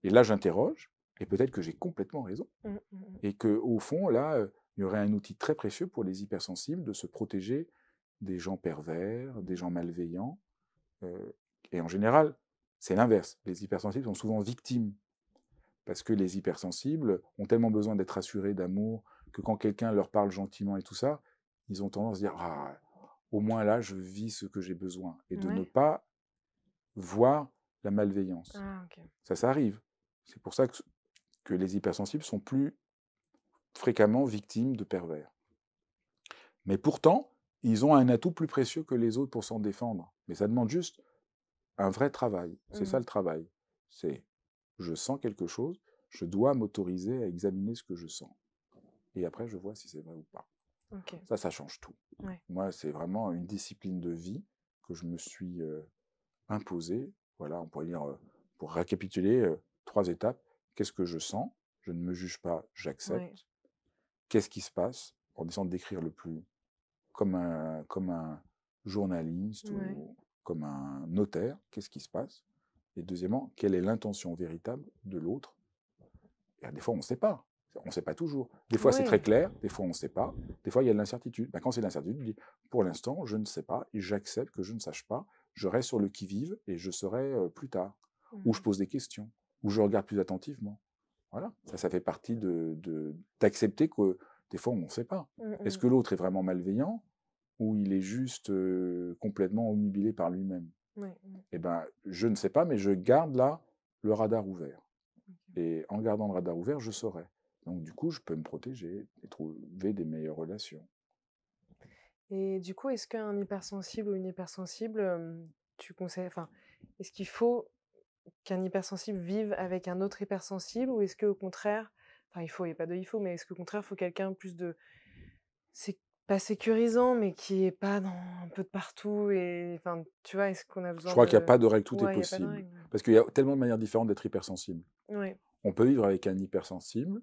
Et là, j'interroge, et peut-être que j'ai complètement raison. mmh, mmh, mmh. Et qu'au fond, là, il y aurait un outil très précieux pour les hypersensibles de se protéger des gens pervers, des gens malveillants. euh, et en général, c'est l'inverse. Les hypersensibles sont souvent victimes parce que les hypersensibles ont tellement besoin d'être assurés d'amour que quand quelqu'un leur parle gentiment et tout ça, ils ont tendance à dire ah, au moins là, je vis ce que j'ai besoin et de ne Ouais. pas voir la malveillance. Ah OK. Ça arrive. C'est pour ça que les hypersensibles sont plus fréquemment victimes de pervers. Mais pourtant, ils ont un atout plus précieux que les autres pour s'en défendre. Mais ça demande juste un vrai travail. C'est ça Mmh. le travail. C'est je sens quelque chose, je dois m'autoriser à examiner ce que je sens. Et après, je vois si c'est vrai ou pas. OK. Ça change tout. Ouais. Moi, c'est vraiment une discipline de vie que je me suis imposée. Voilà, on pourrait dire pour récapituler 3 étapes. Qu'est-ce que je sens? Je ne me juge pas, Ouais. j'accepte. Qu'est-ce qui se passe? En essayant de décrire le plus comme un journaliste Ouais. ou comme un notaire, qu'est-ce qui se passe? Et deuxièmement, quelle est l'intention véritable de l'autre? Et des fois, on ne sait pas. On ne sait pas toujours. Des fois, c'est très Ouais. clair. Des fois, on ne sait pas. Des fois, il y a de l'incertitude. Ben, quand c'est de l'incertitude, je dis, pour l'instant, je ne sais pas et j'accepte que je ne sache pas. Je reste sur le qui-vive et je saurai plus tard. Ou je Mmh. pose des questions. Ou je regarde plus attentivement. Voilà. Ça fait partie d'accepter que des fois, on ne sait pas. Mmh Est-ce mh. que l'autre est vraiment malveillant ou il est juste complètement omnubilé par lui-même? Ouais. Mmh. Eh ben, je ne sais pas, mais je garde là le radar ouvert. OK. Et en gardant le radar ouvert, je saurai. Donc du coup, je peux me protéger et trouver des meilleures relations. Et du coup, est-ce qu'un hypersensible ou une hypersensible, tu conseilles enfin, est-ce qu'il faut qu'un hypersensible vive avec un autre hypersensible ou est-ce qu'au contraire enfin il faut, il y a pas de il faut, mais est-ce qu'au contraire, il faut quelqu'un plus de c'est pas sécurisant, mais qui est pas dans un peu de partout et enfin, tu vois? Est-ce qu'on a Je besoin crois qu'il n'y a de pas de règle, tout est ouais, il y a pas de possible. règle, ouais. Parce qu'il y a tellement de manières différentes d'être hypersensible. Ouais. On peut vivre avec un hypersensible,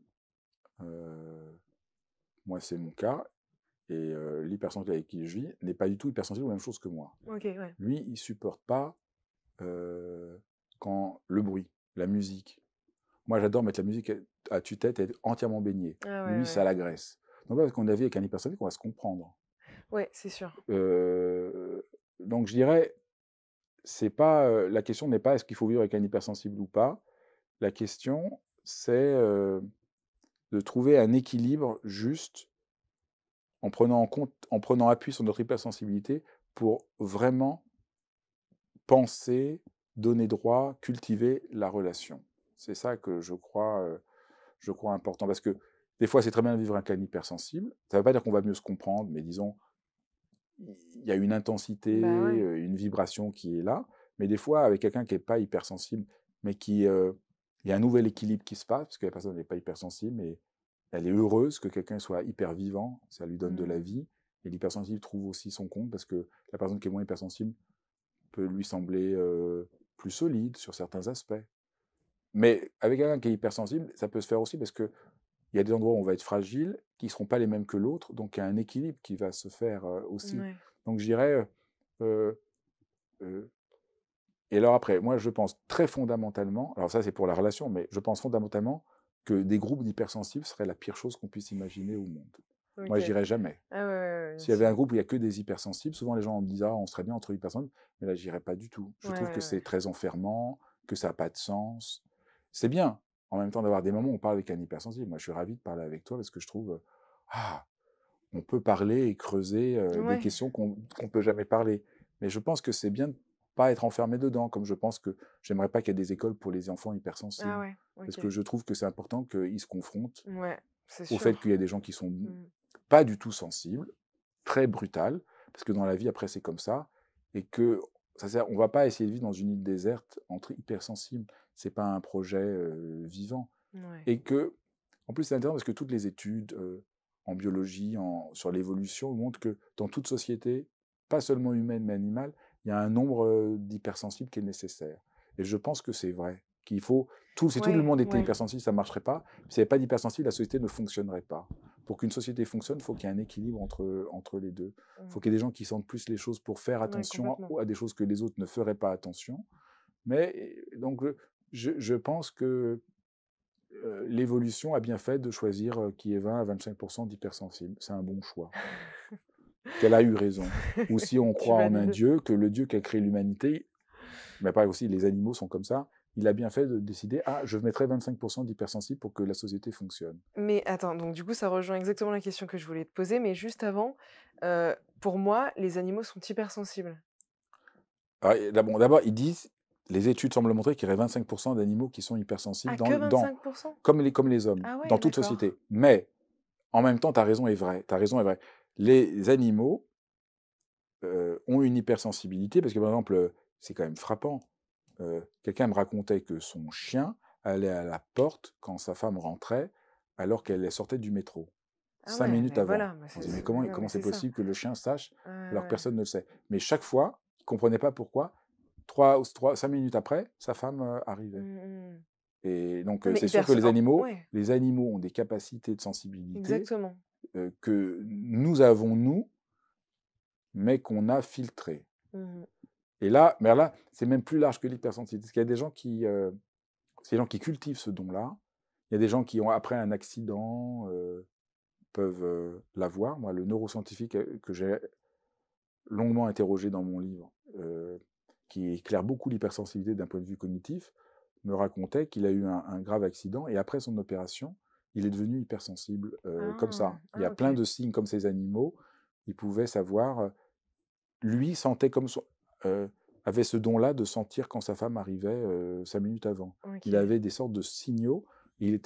moi c'est mon cas, et l'hypersensible avec qui je vis n'est pas du tout hypersensible aux mêmes choses que moi. OK, ouais. Lui, il supporte pas euh, quand le bruit, la musique. Moi, j'adore mettre la musique à tue-tête et être entièrement baigné. Ah ouais, Lui, ça ouais. l'agresse. Donc, parce qu'on a vu avec un hypersensible qu'on va se comprendre. Ouais, c'est sûr. Donc, je dirais, c'est pas la question n'est pas est-ce qu'il faut vivre avec un hypersensible ou pas. La question, c'est de trouver un équilibre juste en prenant appui sur notre hypersensibilité pour vraiment penser, donner droit, cultiver la relation. C'est ça que je crois important. Parce que des fois, c'est très bien de vivre un cas hypersensible. Ça ne veut pas dire qu'on va mieux se comprendre, mais disons, il y a une Bah intensité, ouais. une vibration qui est là. Mais des fois, avec quelqu'un qui n'est pas hypersensible, mais il y a un nouvel équilibre qui se passe, parce que la personne n'est pas hypersensible, mais elle est heureuse que quelqu'un soit hyper vivant, ça lui donne de la Mmh. vie. Et l'hypersensible trouve aussi son compte, parce que la personne qui est moins hypersensible peut lui sembler plus solide sur certains aspects. Mais avec quelqu'un qui est hypersensible, ça peut se faire aussi parce que il y a des endroits où on va être fragile, qui ne seront pas les mêmes que l'autre, donc il y a un équilibre qui va se faire aussi. Ouais. Donc je dirais, euh, euh, et alors après, moi je pense très fondamentalement, alors ça c'est pour la relation, mais je pense fondamentalement que des groupes d'hypersensibles seraient la pire chose qu'on puisse imaginer au monde. Moi je OK. dirais jamais. Ah ouais, ouais, ouais, bien S'il y avait un sûr. groupe où il n'y a que des hypersensibles, souvent les gens me disent ah on serait bien entre hypersensibles, mais là j'irais pas du tout. Je Ouais, trouve que ouais, ouais. c'est très enfermant, que ça n'a pas de sens. C'est bien en même temps d'avoir des moments où on parle avec un hypersensible. Moi je suis ravi de parler avec toi parce que je trouve ah on peut parler et creuser des Ouais. questions qu'on peut jamais parler. Mais je pense que c'est bien de pas être enfermé dedans, comme je pense que j'aimerais pas qu'il y ait des écoles pour les enfants Ah hypersensibles. ouais, Parce OK. que je trouve que c'est important qu'ils se confrontent Ouais, c'est au fait qu'il y sûr. a des gens qui sont Mmh. pas du tout sensibles, très brutales, parce que dans la vie, après, c'est comme ça, et que on va pas essayer de vivre dans une île déserte entre hypersensibles. C'est pas un projet vivant. Ouais. Et que, en plus, c'est intéressant parce que toutes les études en biologie, sur l'évolution, montrent que dans toute société, pas seulement humaine mais animale, il y a un nombre d'hypersensibles qui est nécessaire. Et je pense que c'est vrai. Qu'il faut. Si tout le Ouais, monde était ouais. hypersensible, ça ne marcherait pas. S'il n'y avait pas d'hypersensible, la société ne fonctionnerait pas. Pour qu'une société fonctionne, il faut qu'il y ait un équilibre entre les deux. Il faut Mmh. qu'il y ait des gens qui sentent plus les choses pour faire Ouais, attention complètement. à des choses que les autres ne feraient pas attention. Mais donc, je pense que l'évolution a bien fait de choisir qu'il y ait 20 à 25% d'hypersensibles. C'est un bon choix. Qu'elle a eu raison. Ou si on Tu croit en un valides? Dieu, que le Dieu qui a créé l'humanité, mais pas aussi les animaux sont comme ça, il a bien fait de décider, ah, je mettrai 25% d'hypersensibles pour que la société fonctionne. Mais attends, donc du coup, ça rejoint exactement la question que je voulais te poser, mais juste avant, pour moi, les animaux sont hypersensibles. Ah, et bon, d'abord, ils disent, les études semblent montrer qu'il y aurait 25% d'animaux qui sont hypersensibles Ah, que 25%? comme les hommes, Ah dans ouais, toute d'accord. société. Mais, en même temps, ta raison est vraie. Ta raison est vraie. Les animaux ont une hypersensibilité, parce que par exemple, c'est quand même frappant. Quelqu'un me racontait que son chien allait à la porte quand sa femme rentrait, alors qu'elle sortait du métro, Ah 5 minutes ouais, avant. voilà, bah, On se dit, mais non, mais comment c'est c'est ça. possible que le chien sache Ouais, ouais, alors que ouais. personne ne le sait? Mais chaque fois, il ne comprenait pas pourquoi. 5 minutes après, sa femme arrivait. Mmh mh. Et donc, Non, mais c'est sûr hyper que so en ouais, les animaux ont des capacités de sensibilité exactement. que nous avons, nous, mais qu'on a filtrées. Mmh mh. Et là, mais là, c'est même plus large que l'hypersensibilité. Parce qu'il y a des gens c'est des gens qui cultivent ce don-là. Il y a des gens qui ont, après un accident, peuvent l'avoir. Moi, le neuroscientifique que j'ai longuement interrogé dans mon livre, qui éclaire beaucoup l'hypersensibilité d'un point de vue cognitif, me racontait qu'il a eu un grave accident et après son opération, il est devenu hypersensible comme Ah! ça. Il y Ah a plein OK. de signes comme ces animaux. Il pouvait savoir, lui sentait comme avait ce don-là de sentir quand sa femme arrivait 5 minutes avant. Il OK. avait des sortes de signaux.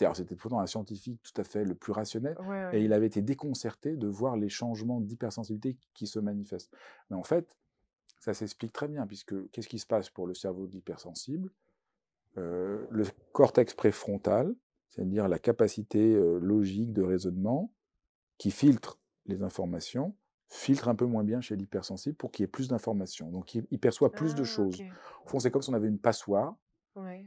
Alors c'était pourtant un scientifique tout à fait le plus rationnel, Ouais, et ouais. il avait été déconcerté de voir les changements d'hypersensibilité qui se manifestent. Mais en fait, ça s'explique très bien, puisque qu'est-ce qui se passe pour le cerveau de l'hypersensible? Le cortex préfrontal, c'est-à-dire la capacité logique de raisonnement, qui filtre les informations, filtre un peu moins bien chez l'hypersensible pour qu'il y ait plus d'informations. Donc il perçoit plus de Ah choses. OK. Au fond, c'est comme si on avait une passoire. Ouais.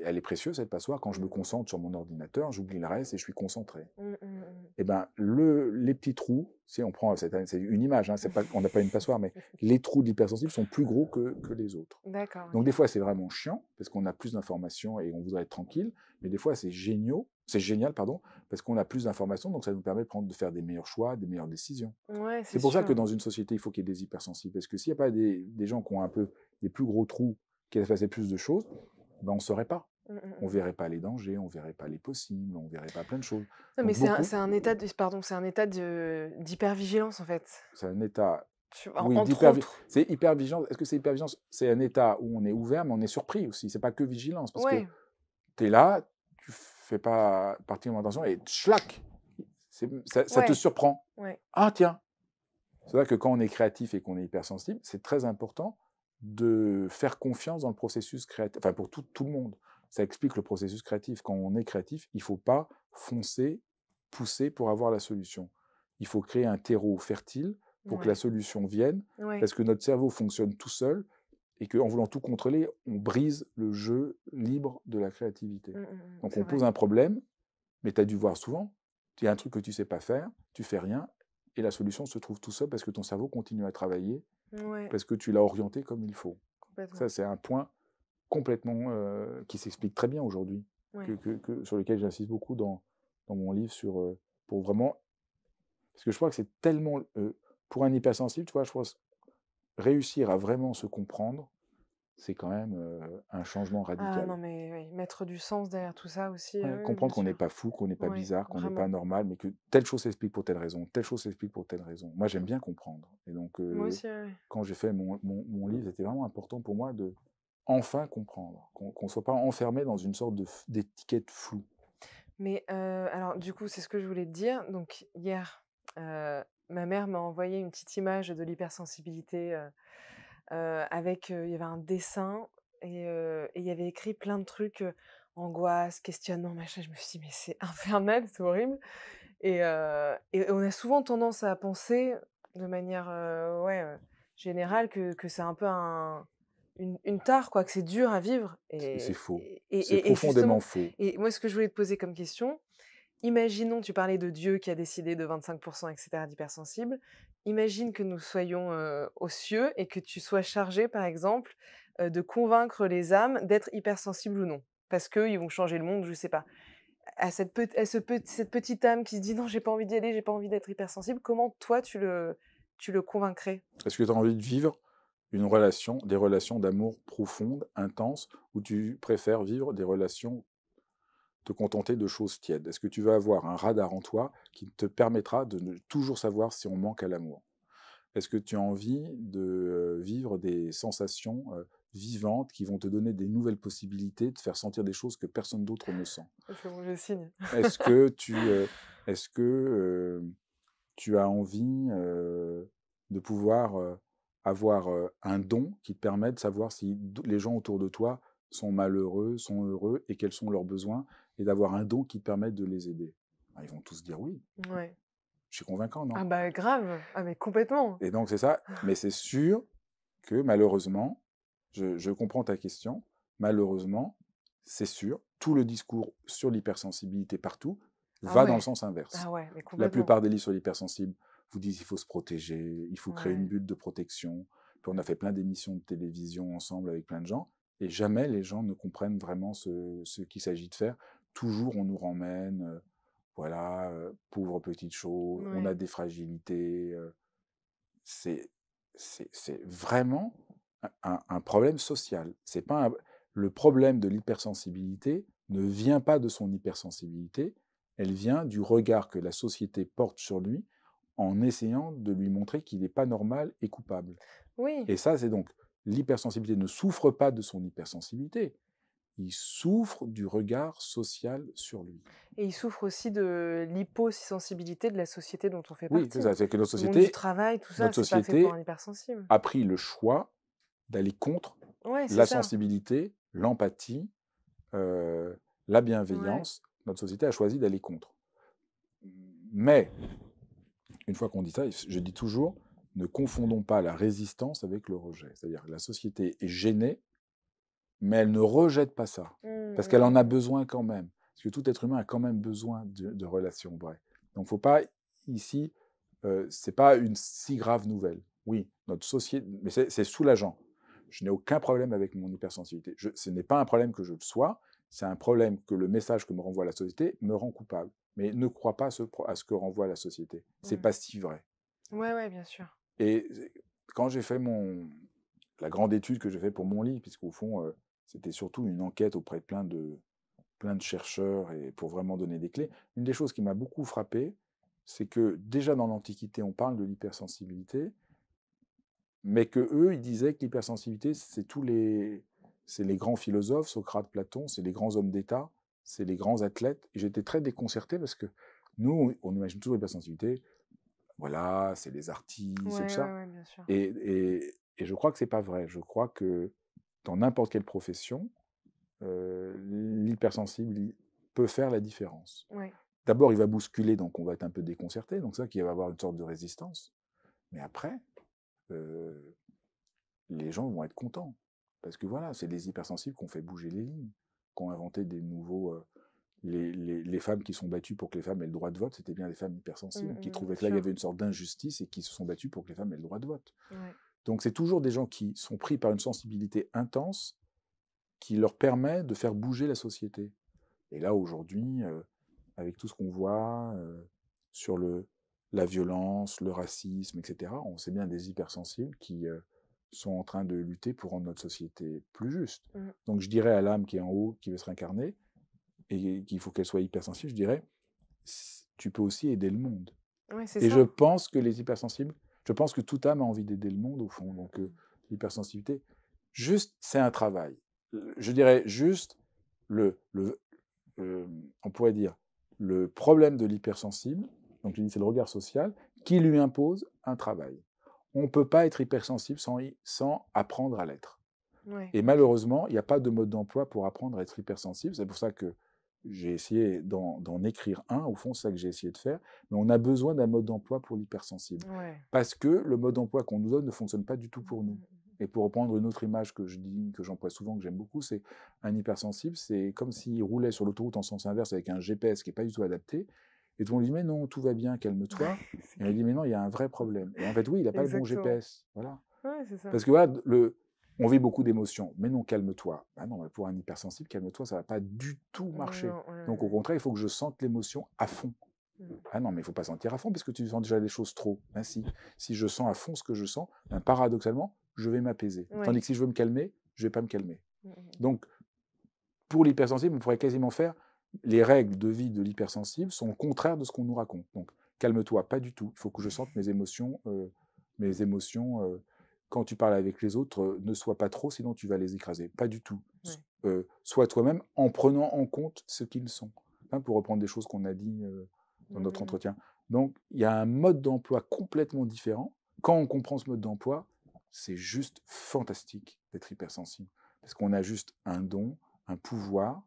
Elle est précieuse, cette passoire. Quand je me Mmh. concentre sur mon ordinateur, j'oublie le reste et je suis concentré. Mmh mh, mmh. Eh ben, les petits trous, si on prend, c'est une image, hein, on n'a pas une passoire, mais les trous de l'hypersensible sont plus gros que les autres. D'accord, Donc OK. des fois, c'est vraiment chiant, parce qu'on a plus d'informations et on voudrait être tranquille, mais des fois, c'est génial, pardon, parce qu'on a plus d'informations, donc ça nous permet de faire des meilleurs choix, des meilleures décisions. Ouais, c'est C'est pour ça que sûr. dans une société, il faut qu'il y ait des hypersensibles, parce que s'il n'y a pas des gens qui ont un peu des plus gros trous, qui laissent passer plus de choses, ben on ne saurait pas. Mmh mh, On ne mmh. verrait pas les dangers, on ne verrait pas les possibles, on ne verrait pas plein de choses. Non, mais Donc beaucoup, c'est un état de pardon, c'est un état d'hypervigilance, en fait. c'est un état, Tu vois? oui, Entre autres. c'est hypervigilance. Est-ce que c'est hypervigilance? C'est un état où on est ouvert, mais on est surpris aussi. C'est pas que vigilance, parce que Ouais, tu es là, tu fais pas particulièrement attention et tchlac, ça te ouais, surprend. ouais. Ah tiens! C'est vrai que quand on est créatif et qu'on est hypersensible, c'est très important de faire confiance dans le processus créatif, enfin pour tout le monde. Ça explique le processus créatif. Quand on est créatif, il ne faut pas foncer, pousser pour avoir la solution. Il faut créer un terreau fertile pour que la Ouais, solution vienne, ouais. parce que notre cerveau fonctionne tout seul et qu'en voulant tout contrôler, on brise le jeu libre de la créativité. Mmh mh, mmh. Donc C'est on pose vrai. un problème, mais tu as dû voir souvent, il y a un truc que tu ne sais pas faire, tu fais rien, et la solution se trouve tout seul parce que ton cerveau continue à travailler, Ouais, parce que tu l'as orienté comme il faut. Ça, complètement. c'est un point complètement qui s'explique très bien aujourd'hui, Ouais. sur lequel j'insiste beaucoup dans mon livre, pour vraiment. Parce que je crois que c'est tellement. Pour un hypersensible, tu vois, je pense réussir à vraiment se comprendre, c'est quand même un changement Ah non, radical. mais oui, mettre du sens derrière tout ça aussi, Ouais, oui, bien comprendre qu'on n'est sûr. pas fou, qu'on n'est pas Ouais, bizarre, qu'on n'est pas vraiment. normal, mais que telle chose s'explique pour telle raison, telle chose s'explique pour telle raison. Moi, j'aime bien comprendre. Et donc, Moi aussi, ouais, ouais. quand j'ai fait mon livre, c'était vraiment important pour moi de enfin comprendre, qu'on ne soit pas enfermé dans une sorte d'étiquette floue. Mais alors du coup, c'est ce que je voulais te dire. Donc hier, ma mère m'a envoyé une petite image de l'hypersensibilité, avec, il y avait un dessin et il y avait écrit plein de trucs, angoisse, questionnement, machin. Je me suis dit: «Mais c'est infernal, c'est horrible» et on a souvent tendance à penser de manière, ouais, générale que c'est un peu une tare quoi, que c'est dur à vivre C'est faux. C'est et profondément justement faux. et moi ce que je voulais te poser comme question, imaginons, tu parlais de Dieu qui a décidé de 25 et cetera d'hypersensibles. Imagine que nous soyons, aux cieux et que tu sois chargé, par exemple, de convaincre les âmes d'être hypersensibles ou non. Parce qu'ils vont changer le monde, je sais pas. Cette petite âme qui se dit: «Non, j'ai pas envie d'y aller, j'ai pas envie d'être hypersensible», comment toi tu le convaincrais? Est-ce que tu as envie de vivre des relations d'amour profondes, intenses, ou tu préfères vivre des relations, te contenter de choses tièdes? Est-ce que tu vas avoir un radar en toi qui te permettra de toujours savoir si on manque à l'amour? Est-ce que tu as envie de vivre des sensations vivantes qui vont te donner des nouvelles possibilités, de faire sentir des choses que personne d'autre ne sent? C'est bon, je signe. Est-ce que est-ce que tu as envie de pouvoir avoir un don qui te permet de savoir si les gens autour de toi sont malheureux, sont heureux et quels sont leurs besoins, et d'avoir un don qui te permette de les aider? Ah, ils vont tous dire oui. Ouais. Je suis convaincant, non? Ah bah, grave! Ah mais complètement! Et donc c'est ça, mais c'est sûr que malheureusement, je comprends ta question. Malheureusement, c'est sûr, tout le discours sur l'hypersensibilité partout Ah va dans le ouais, sens inverse. ah ouais, mais La complètement. plupart des livres sur l'hypersensible vous disent il faut se protéger, il faut créer une Ouais. bulle de protection. Puis on a fait plein d'émissions de télévision ensemble avec plein de gens, et jamais les gens ne comprennent vraiment ce qu'il s'agit de faire. Toujours on nous ramène, voilà, pauvre petite chose, on a Ouais. des fragilités. C'est c'est vraiment un problème social. C'est pas le problème de l'hypersensibilité ne vient pas de son hypersensibilité, elle vient du regard que la société porte sur lui en essayant de lui montrer qu'il n'est pas normal et coupable. Oui. Et ça, c'est donc l'hypersensibilité ne souffre pas de son hypersensibilité, il souffre du regard social sur lui. Et il souffre aussi de l'hyposensibilité de la société dont on fait Oui, c'est partie. ça, c'est que Le monde du travail, tout ça, notre c'est pas fait pour société un hypersensible. a pris le choix d'aller contre Ouais, c'est la ça. sensibilité, l'empathie, euh, la Ouais. bienveillance. Notre société a choisi d'aller contre. Mais, une fois qu'on dit ça, je dis toujours, ne confondons pas la résistance avec le rejet. C'est-à-dire que la société est gênée, mais elle ne rejette pas ça. Mmh, Parce qu'elle en mmh, a mmh, mmh. besoin quand même. Parce que tout être humain a quand même besoin de relations vraies. Donc, il ne faut pas, ici, c'est pas une si grave nouvelle. Oui, notre société, mais c'est soulageant. Je n'ai aucun problème avec mon hypersensibilité. Ce n'est pas un problème que je le sois, c'est un problème que le message que me renvoie la société me rend coupable. Mais ne crois pas à ce que renvoie la société. C'est Mmh. pas si vrai. Ouais, ouais, bien sûr. Et quand j'ai fait la grande étude que j'ai faite pour mon livre, puisqu'au fond, c'était surtout une enquête auprès de plein de chercheurs et pour vraiment donner des clés, une des choses qui m'a beaucoup frappé, c'est que déjà dans l'Antiquité, on parle de l'hypersensibilité, mais que eux, ils disaient que l'hypersensibilité, c'est les grands philosophes, Socrate, Platon, c'est les grands hommes d'État, c'est les grands athlètes. Et j'étais très déconcerté parce que nous, on imagine toujours l'hypersensibilité, voilà, c'est les artistes, c'est tout Ouais, ouais, ça. ouais, bien sûr. Et je crois que c'est pas vrai. Je crois que dans n'importe quelle profession, l'hypersensible peut faire la différence. Ouais. D'abord, il va bousculer, donc on va être un peu déconcerté, donc c'est ça qu'il va avoir une sorte de résistance. Mais après, euh, les gens vont être contents. Parce que voilà, c'est les hypersensibles qui ont fait bouger les lignes, qui ont inventé des nouveaux. Les femmes qui sont battues pour que les femmes aient le droit de vote, c'était bien des femmes Mmh, hypersensibles, qui mmh, bien trouvaient que là, il y sûr. avait une sorte d'injustice et qui se sont battues pour que les femmes aient le droit de vote. Ouais. Donc c'est toujours des gens qui sont pris par une sensibilité intense qui leur permet de faire bouger la société. Et là, aujourd'hui, avec tout ce qu'on voit sur la violence, le racisme, etc., on sait bien des hypersensibles qui sont en train de lutter pour rendre notre société plus juste. Mmh. Donc je dirais à l'âme qui est en haut, qui veut se réincarner, et qu'il faut qu'elle soit hypersensible, je dirais, tu peux aussi aider le monde. Ouais, c'est Et je ça. pense que les hypersensibles, je pense que toute âme a envie d'aider le monde, au fond. Mmh, Donc mmh. l'hypersensibilité, juste, c'est un travail. Je dirais juste, le, on pourrait dire, le problème de l'hypersensible, donc je dis c'est le regard social, qui lui impose un travail. On ne peut pas être hypersensible sans apprendre à l'être. Ouais. Et malheureusement, il n'y a pas de mode d'emploi pour apprendre à être hypersensible. C'est pour ça que j'ai essayé d'en écrire un. Au fond, c'est ça que j'ai essayé de faire. Mais on a besoin d'un mode d'emploi pour l'hypersensible. Ouais. Parce que le mode d'emploi qu'on nous donne ne fonctionne pas du tout Mmh, pour nous. mmh, mmh. Et pour reprendre une autre image que je dis, que j'emploie souvent, que j'aime beaucoup, c'est un hypersensible, c'est comme s'il roulait sur l'autoroute en sens inverse avec un GPS qui n'est pas du tout adapté. Et tout le monde lui dit, mais non, tout va bien, calme-toi. C'est Et on lui clair. dit, mais non, il y a un vrai problème. Et en fait, oui, il n'a pas le bon Exactement. GPS. Voilà. Ouais, c'est ça. Parce que voilà, on vit beaucoup d'émotions. Mais non, calme-toi. Ah non, mais pour un hypersensible, calme-toi, ça ne va pas du tout marcher. Non, ouais, Donc au ouais. contraire, il faut que je sente l'émotion à fond. Mmh. Ah non, mais il ne faut pas sentir à fond parce que tu sens déjà les choses trop. Ben si je sens à fond ce que je sens, ben paradoxalement, je vais m'apaiser. Ouais. Tandis que si je veux me calmer, je ne vais pas me calmer. Mmh, mmh. Donc, pour l'hypersensible, on pourrait quasiment faire les règles de vie de l'hypersensible sont le contraire de ce qu'on nous raconte. Donc, calme-toi, pas du tout. Il faut que je sente mes émotions. Quand tu parles avec les autres, ne sois pas trop, sinon tu vas les écraser. Pas du tout. Ouais. Sois toi-même en prenant en compte ce qu'ils sont. Hein, pour reprendre des choses qu'on a dit dans Mmh, notre mmh, mmh. entretien. Donc, il y a un mode d'emploi complètement différent. Quand on comprend ce mode d'emploi, c'est juste fantastique d'être hypersensible. Parce qu'on a juste un don, un pouvoir.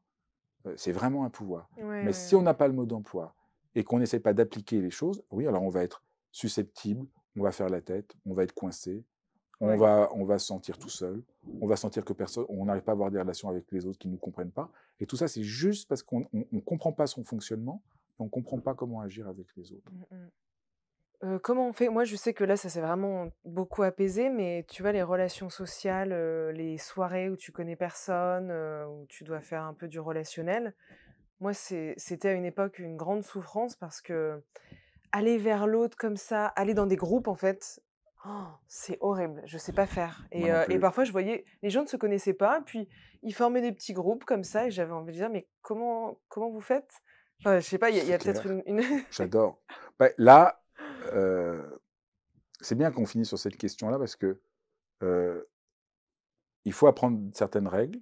C'est vraiment un pouvoir. Ouais, Mais ouais, si on n'a ouais. pas le mode d'emploi et qu'on n'essaie pas d'appliquer les choses, oui, alors on va être susceptible, on va faire la tête, on va être coincé, Ouais. on va se sentir tout seul, on va sentir que personne, on n'arrive pas à avoir des relations avec les autres qui ne nous comprennent pas. Et tout ça, c'est juste parce qu'on ne comprend pas son fonctionnement, on ne comprend pas comment agir avec les autres. Mmh mh. Comment on fait? Moi, je sais que là, ça s'est vraiment beaucoup apaisé, mais tu vois, les relations sociales, les soirées où tu connais personne, où tu dois faire un peu du relationnel, moi, c'était à une époque une grande souffrance parce que aller vers l'autre comme ça, aller dans des groupes, en fait, c'est horrible, je sais pas faire Moi non et plus. parfois je voyais les gens ne se connaissaient pas, puis ils formaient des petits groupes comme ça et j'avais envie de dire: «Mais comment vous faites?» Enfin, je sais pas, il y C'est a peut-être clair. une J'adore. Bah, là, euh, c'est bien qu'on finisse sur cette question-là parce que euh, il faut apprendre certaines règles,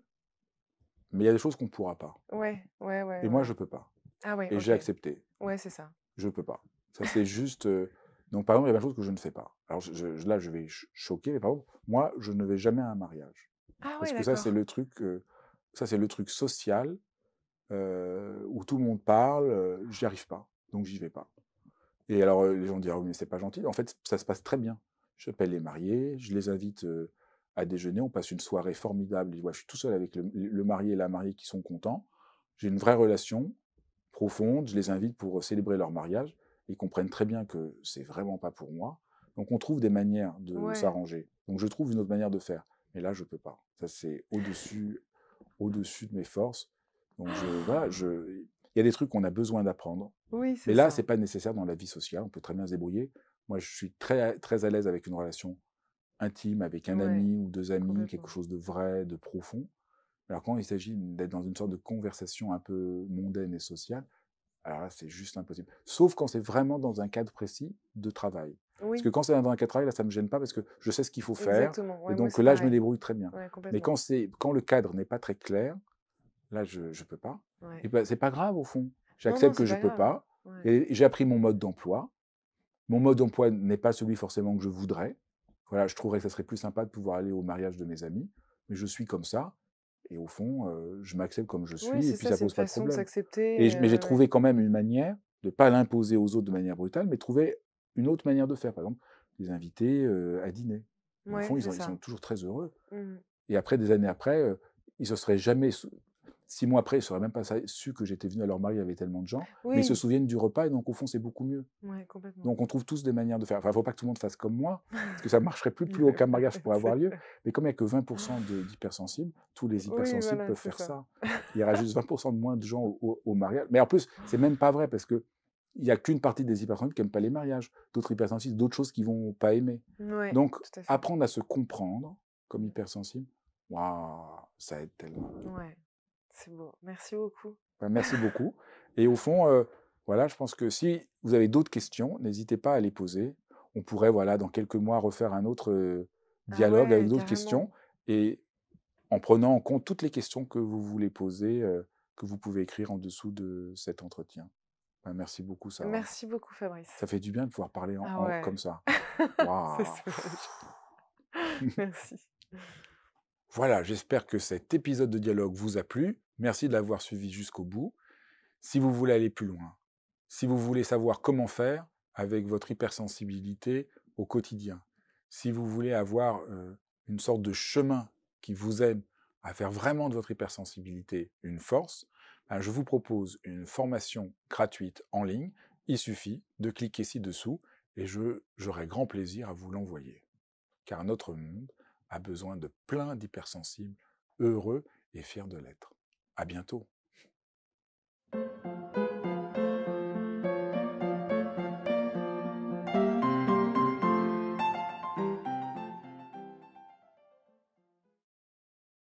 mais il y a des choses qu'on ne pourra pas. Ouais, ouais, ouais, Et moi, ouais. je peux pas. Ah ouais, Et j'ai OK. accepté. Ouais, c'est ça. Je peux pas. Ça, c'est juste. Donc, par exemple, il y a plein de choses que je ne fais pas. Alors, là, je vais choquer, mais par exemple, moi, je ne vais jamais à un mariage. Ah Parce ouais, que ça, d'accord. c'est le truc social où tout le monde parle. J'y arrive pas. Donc, j'y vais pas. Et alors, les gens diront, oui, mais c'est pas gentil. En fait, ça se passe très bien. J'appelle les mariés, je les invite à déjeuner, on passe une soirée formidable. Je suis tout seul avec le marié et la mariée qui sont contents. J'ai une vraie relation profonde, je les invite pour célébrer leur mariage. Ils comprennent très bien que c'est vraiment pas pour moi. Donc, on trouve des manières de Ouais. s'arranger. Donc, je trouve une autre manière de faire. Mais là, je peux pas. Ça, c'est au-dessus de mes forces. Donc, il y a des trucs qu'on a besoin d'apprendre. Oui, Mais c'est là, ça. c'est pas nécessaire dans la vie sociale. On peut très bien se débrouiller. Moi, je suis très à l'aise avec une relation intime, avec un Ouais, ami ou deux amis, quelque complètement. chose de vrai, de profond. Alors, quand il s'agit d'être dans une sorte de conversation un peu mondaine et sociale, alors là, c'est juste impossible. Sauf quand c'est vraiment dans un cadre précis de travail. Parce que Oui, quand c'est dans un cadre de travail, là, ça me gêne pas parce que je sais ce qu'il faut faire. exactement. Et Ouais, moi, donc c'est là, je me pareil. débrouille très bien. Ouais, Mais complètement. quand le cadre n'est pas très clair, là, je ne peux pas. Ouais. Et ben, c'est pas grave au fond. Non, non, J'accepte que c'est je pas peux grave. pas. Ouais. Et j'ai appris mon mode d'emploi. Mon mode d'emploi n'est pas celui forcément que je voudrais. Voilà, je trouverais que ça serait plus sympa de pouvoir aller au mariage de mes amis. Mais je suis comme ça. Et au fond, je m'accepte comme je Oui, suis. Et c'est puis, ça, ça c'est une pose pas de façon de problème. s'accepter Mais j'ai ouais. trouvé quand même une manière de ne pas l'imposer aux autres de manière brutale, mais trouver une autre manière de faire. Par exemple, les inviter à dîner. Et au Ouais, fond, c'est ils sont ça. toujours très heureux. Mmh. Et après, des années après, ils se seraient jamais. 6 mois après, ils ne seraient même pas su que j'étais venu à leur mariage, il y avait tellement de gens. Mais ils se Oui. souviennent du repas, et donc au fond, c'est beaucoup mieux. Ouais, complètement. Donc on trouve tous des manières de faire. Enfin, il ne faut pas que tout le monde fasse comme moi, parce que ça ne marcherait plus aucun mariage pourrait avoir C'est lieu. Mais comme il n'y a que 20% d'hypersensibles, tous les oui, hypersensibles voilà, peuvent c'est faire ça. ça. Il y aura juste 20% de moins de gens au mariage. Mais en plus, c'est même pas vrai, parce que il n'y a qu'une partie des hypersensibles qui n'aiment pas les mariages. D'autres hypersensibles, d'autres choses qu'ils ne vont pas aimer. Ouais, Donc, tout à fait. apprendre à se comprendre comme hypersensible, waouh, ça aide tellement. Ouais, c'est beau. Merci beaucoup. Ben, merci beaucoup. Et au fond, voilà, je pense que si vous avez d'autres questions, n'hésitez pas à les poser. On pourrait, voilà, dans quelques mois, refaire un autre Ah dialogue avec ouais, d'autres questions carrément. et en prenant en compte toutes les questions que vous voulez poser, que vous pouvez écrire en dessous de cet entretien. Ben, merci beaucoup, Sarah. Merci beaucoup, Fabrice. Ça fait du bien de pouvoir parler Ah ouais. comme ça. C'est Waouh! soulagé. Merci. Voilà, j'espère que cet épisode de dialogue vous a plu. Merci de l'avoir suivi jusqu'au bout. Si vous voulez aller plus loin, si vous voulez savoir comment faire avec votre hypersensibilité au quotidien, si vous voulez avoir une sorte de chemin qui vous aide à faire vraiment de votre hypersensibilité une force, ben, je vous propose une formation gratuite en ligne. Il suffit de cliquer ci-dessous et j'aurai grand plaisir à vous l'envoyer. Car notre monde a besoin de plein d'hypersensibles heureux et fiers de l'être. À bientôt.